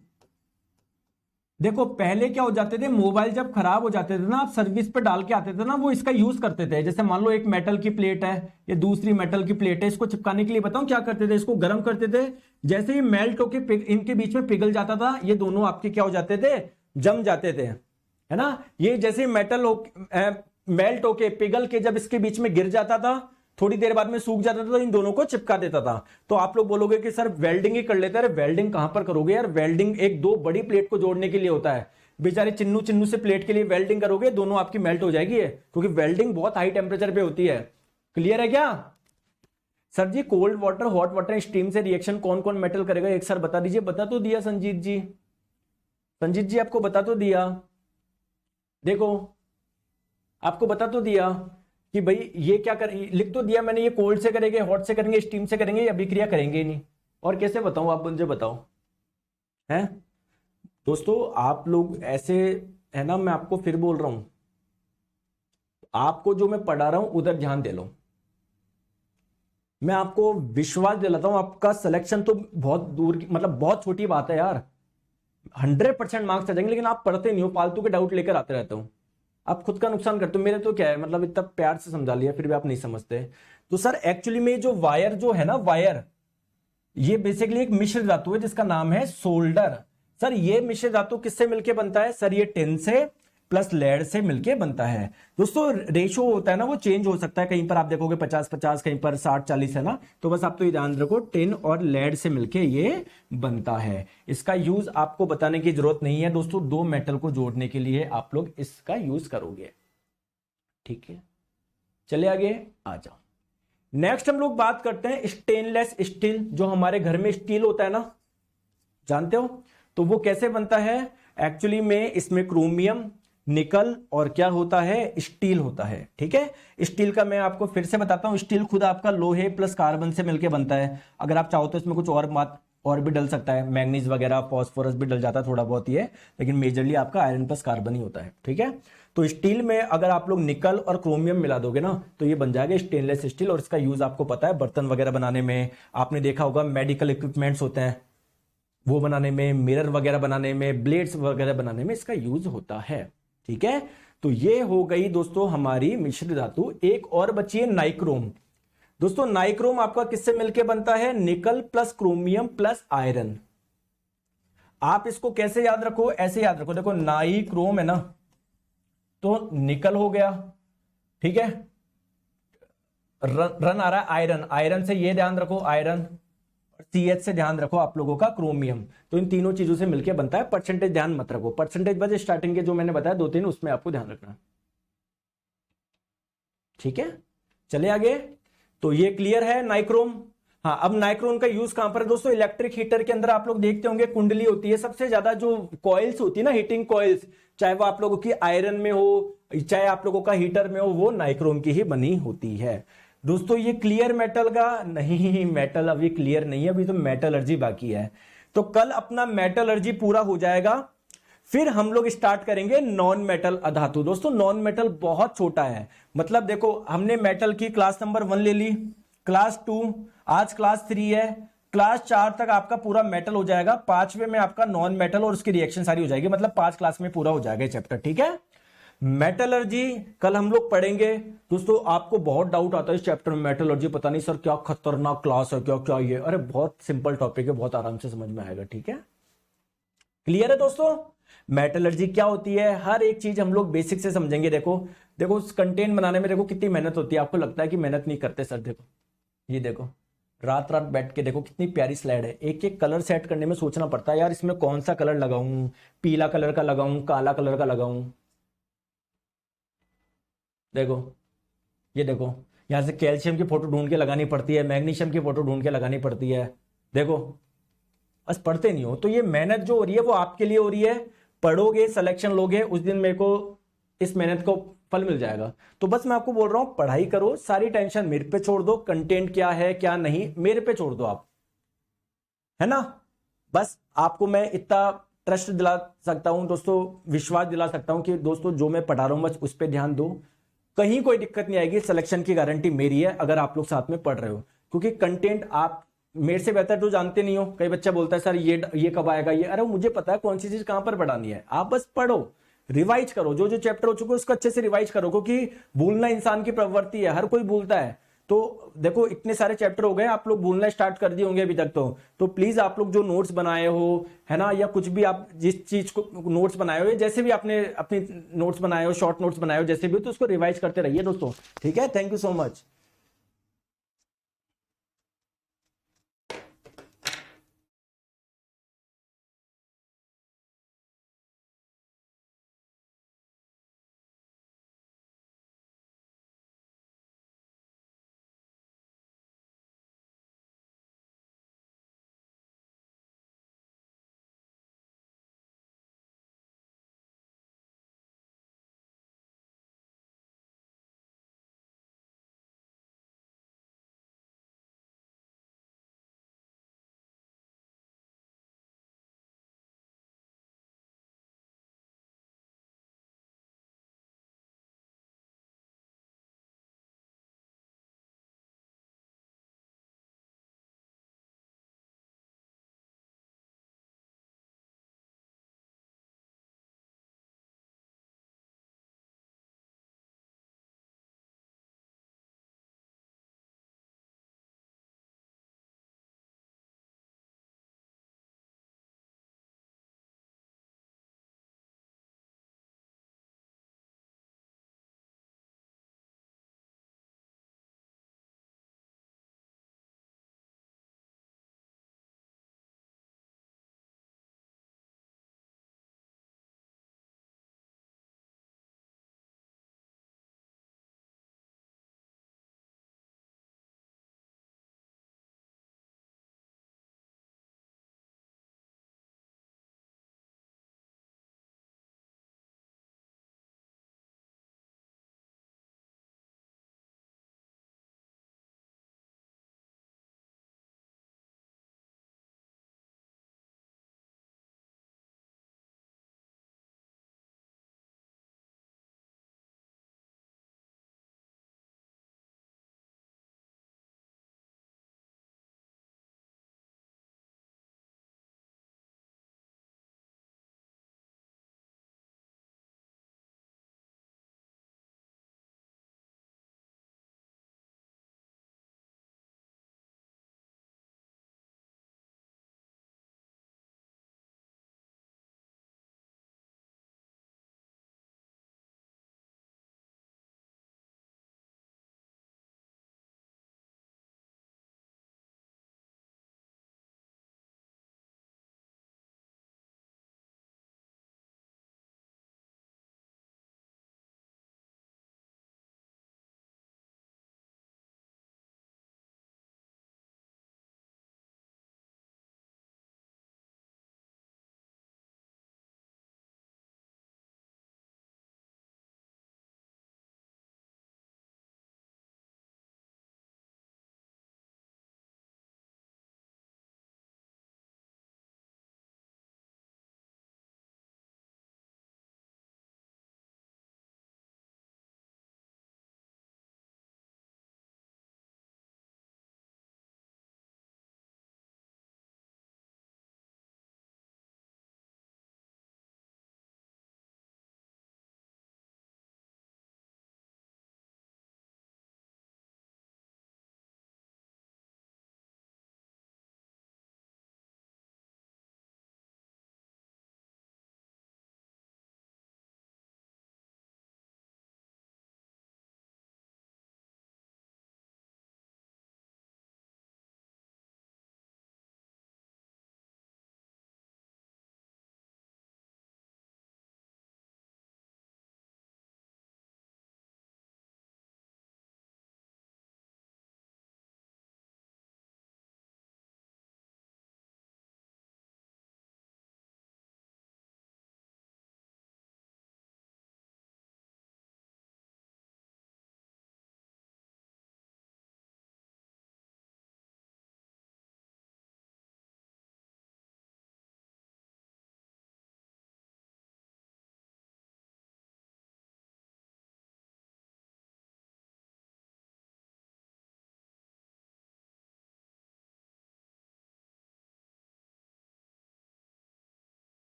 देखो पहले क्या हो जाते थे, मोबाइल जब खराब हो जाते थे ना, आप सर्विस पे डाल के आते थे ना, वो इसका यूज करते थे। जैसे मान लो एक मेटल की प्लेट है, ये दूसरी मेटल की प्लेट है, इसको चिपकाने के लिए बताऊं क्या करते थे? इसको गर्म करते थे, जैसे ही मेल्ट होके इनके बीच में पिघल जाता था, ये दोनों आपके क्या हो जाते थे? जम जाते थे, है ना। ये जैसे मेटल मेल्ट होके पिघल के जब इसके बीच में गिर जाता था, थोड़ी देर बाद में सूख जाता था, तो इन दोनों को चिपका देता था। तो आप लोग बोलोगे कि सर वेल्डिंग ही कर लेते हैं। वेल्डिंग कहां पर करोगे यार? वेल्डिंग एक दो बड़ी प्लेट को जोड़ने के लिए होता है। बेचारे चिन्नू चिन्नू से प्लेट के लिए वेल्डिंग करोगे, दोनों आपकी मेल्ट हो जाएगी है, क्योंकि वेल्डिंग बहुत हाई टेम्परेचर पे होती है। क्लियर है क्या? Sir ji cold water, hot water, steam से रिएक्शन कौन कौन मेटल करेगा, एक सर बता दीजिए। बता तो दिया संजीत जी, संजीत जी आपको बता तो दिया, देखो आपको बता तो दिया कि भाई ये क्या कर, लिख तो दिया मैंने, ये कोल्ड से करेंगे, हॉट से करेंगे, स्टीम से करेंगे, या अभिक्रिया करेंगे ही नहीं। और कैसे बताऊं, आप मुझे बताओ। हैं दोस्तों आप लोग ऐसे, है ना, मैं आपको फिर बोल रहा हूं, आपको जो मैं पढ़ा रहा हूं उधर ध्यान दे लो। मैं आपको विश्वास दिलाता हूं, आपका सिलेक्शन तो बहुत दूर की, मतलब बहुत छोटी बात है यार, 100% मार्क्स आ जाएंगे, लेकिन आप पढ़ते नहीं हो, फालतू के डाउट लेकर आते रहते हो, आप खुद का नुकसान करते हो। मेरे तो क्या है, मतलब इतना प्यार से समझा लिया फिर भी आप नहीं समझते। तो सर एक्चुअली में जो वायर जो है ना, वायर, ये बेसिकली एक मिश्र धातु है जिसका नाम है सोल्डर। सर ये मिश्र धातु किससे मिलके बनता है? सर ये टिन से प्लस लेड से मिलके बनता है। दोस्तों रेशो होता है ना, वो चेंज हो सकता है, कहीं पर आप देखोगे 50-50, कहीं पर 60-40 है ना। तो बस आप तो ये ध्यान रखो, टिन और लेड से मिलके ये बनता है। इसका यूज आपको बताने की जरूरत नहीं है दोस्तों, दो मेटल को जोड़ने के लिए आप लोग इसका यूज करोगे, ठीक है। चले आगे आ जाओ। नेक्स्ट हम लोग बात करते हैं स्टेनलेस स्टील। जो हमारे घर में स्टील होता है ना, जानते हो, तो वो कैसे बनता है? एक्चुअली में इसमें क्रोमियम, निकल और क्या होता है? स्टील होता है, ठीक है। स्टील का मैं आपको फिर से बताता हूं, स्टील खुद आपका लोहे प्लस कार्बन से मिलकर बनता है। अगर आप चाहो तो इसमें कुछ और बात और भी डल सकता है, मैग्नीज वगैरह, फॉस्फोरस भी डल जाता है थोड़ा बहुत, ये लेकिन मेजरली आपका आयरन प्लस कार्बन ही होता है, ठीक है। तो स्टील में अगर आप लोग निकल और क्रोमियम मिला दोगे ना, तो ये बन जाएगा स्टेनलेस स्टील। और इसका यूज आपको पता है बर्तन वगैरह बनाने में, आपने देखा होगा मेडिकल इक्विपमेंट्स होते हैं वो बनाने में, मिरर वगैरह बनाने में, ब्लेड्स वगैरह बनाने में इसका यूज होता है, ठीक है। तो ये हो गई दोस्तों हमारी मिश्र धातु। एक और बची है नाइक्रोम। दोस्तों नाइक्रोम आपका किससे मिलके बनता है? Nickel plus chromium plus iron. आप इसको कैसे याद रखो? ऐसे याद रखो, देखो नाइक्रोम है ना, तो निकल हो गया, ठीक है, रन आ रहा है आयरन, आयरन से ये ध्यान रखो आयरन, CH से ध्यान रखो आप लोगों का क्रोमियम। तो इन तीनों चीजों से मिलकर बनता है। परसेंटेज ध्यान मत रखो, परसेंटेज बस स्टार्टिंग के जो मैंने बताया 2-3, उसमें आपको ध्यान रखना, ठीक है। चले आगे। तो ये क्लियर है नाइक्रोम। हाँ, अब नाइक्रोम का यूज कहां पर है दोस्तों? इलेक्ट्रिक हीटर के अंदर आप लोग देखते होंगे कुंडली होती है, सबसे ज्यादा जो कॉइल्स होती है ना, हीटिंग कॉइल्स, चाहे वो आप लोगों की आयरन में हो, चाहे आप लोगों का हीटर में हो, वो नाइक्रोम की ही बनी होती है। दोस्तों ये क्लियर मेटल का? नहीं, मेटल अभी क्लियर नहीं है, अभी तो मेटलर्जी बाकी है। तो कल अपना मेटलर्जी पूरा हो जाएगा, फिर हम लोग स्टार्ट करेंगे नॉन मेटल अधातु। दोस्तों नॉन मेटल बहुत छोटा है, मतलब देखो हमने मेटल की क्लास नंबर 1 ले ली, क्लास 2, आज क्लास 3 है, क्लास 4 तक आपका पूरा मेटल हो जाएगा, 5वें में आपका नॉन मेटल और उसकी रिएक्शन सारी हो जाएगी, मतलब 5 क्लास में पूरा हो जाएगा चैप्टर, ठीक है। मेटलर्जी कल हम लोग पढ़ेंगे। दोस्तों आपको बहुत डाउट आता है इस चैप्टर में, मेटलर्जी पता नहीं सर क्या खतरनाक क्लास है, क्या क्या ये, अरे बहुत सिंपल टॉपिक है, बहुत आराम से समझ में आएगा, ठीक है। क्लियर है दोस्तों। मेटलर्जी क्या होती है, हर एक चीज हम लोग बेसिक से समझेंगे। देखो देखो कंटेंट बनाने में देखो कितनी मेहनत होती है, आपको लगता है कि मेहनत नहीं करते सर, देखो ये देखो रात रात बैठ के देखो कितनी प्यारी स्लाइड है, एक एक कलर सेट करने में सोचना पड़ता है यार, इसमें कौन सा कलर लगाऊं, पीला कलर का लगाऊं, काला कलर का लगाऊं। देखो ये देखो यहां से कैल्शियम की फोटो ढूंढ के लगानी पड़ती है, मैग्नीशियम की फोटो ढूंढ के लगानी पड़ती है। देखो बस पढ़ते नहीं हो, तो ये मेहनत जो हो रही है वो आपके लिए हो रही है। पढ़ोगे, सिलेक्शन लोगे, उस दिन मेरे को इस मेहनत को फल मिल जाएगा। तो बस मैं आपको बोल रहा हूं पढ़ाई करो, सारी टेंशन मेरे पे छोड़ दो, कंटेंट क्या है क्या नहीं मेरे पे छोड़ दो आप, है ना। बस आपको मैं इतना ट्रस्ट दिला सकता हूं दोस्तों, विश्वास दिला सकता हूं कि दोस्तों जो मैं पढ़ा रहा हूं बस उस पर ध्यान दो, कहीं कोई दिक्कत नहीं आएगी। सिलेक्शन की गारंटी मेरी है अगर आप लोग साथ में पढ़ रहे हो, क्योंकि कंटेंट आप मेरे से बेहतर तो जानते नहीं हो। कई बच्चा बोलता है सर ये कब आएगा ये, अरे मुझे पता है कौन सी चीज कहां पर पढ़ानी है, आप बस पढ़ो, रिवाइज करो, जो जो चैप्टर हो चुके उसको अच्छे से रिवाइज करो, क्योंकि भूलना इंसान की प्रवृत्ति है, हर कोई भूलता है। तो देखो इतने सारे चैप्टर हो गए, आप लोग भूलना स्टार्ट कर दिए होंगे अभी तक। तो प्लीज आप लोग जो नोट्स बनाए हो, है ना, या कुछ भी आप जिस चीज को नोट्स बनाए हो, जैसे भी आपने अपनी नोट्स बनाए हो, शॉर्ट नोट्स बनाए हो, जैसे भी हो, तो उसको रिवाइज करते रहिए दोस्तों, ठीक है। Thank you so much.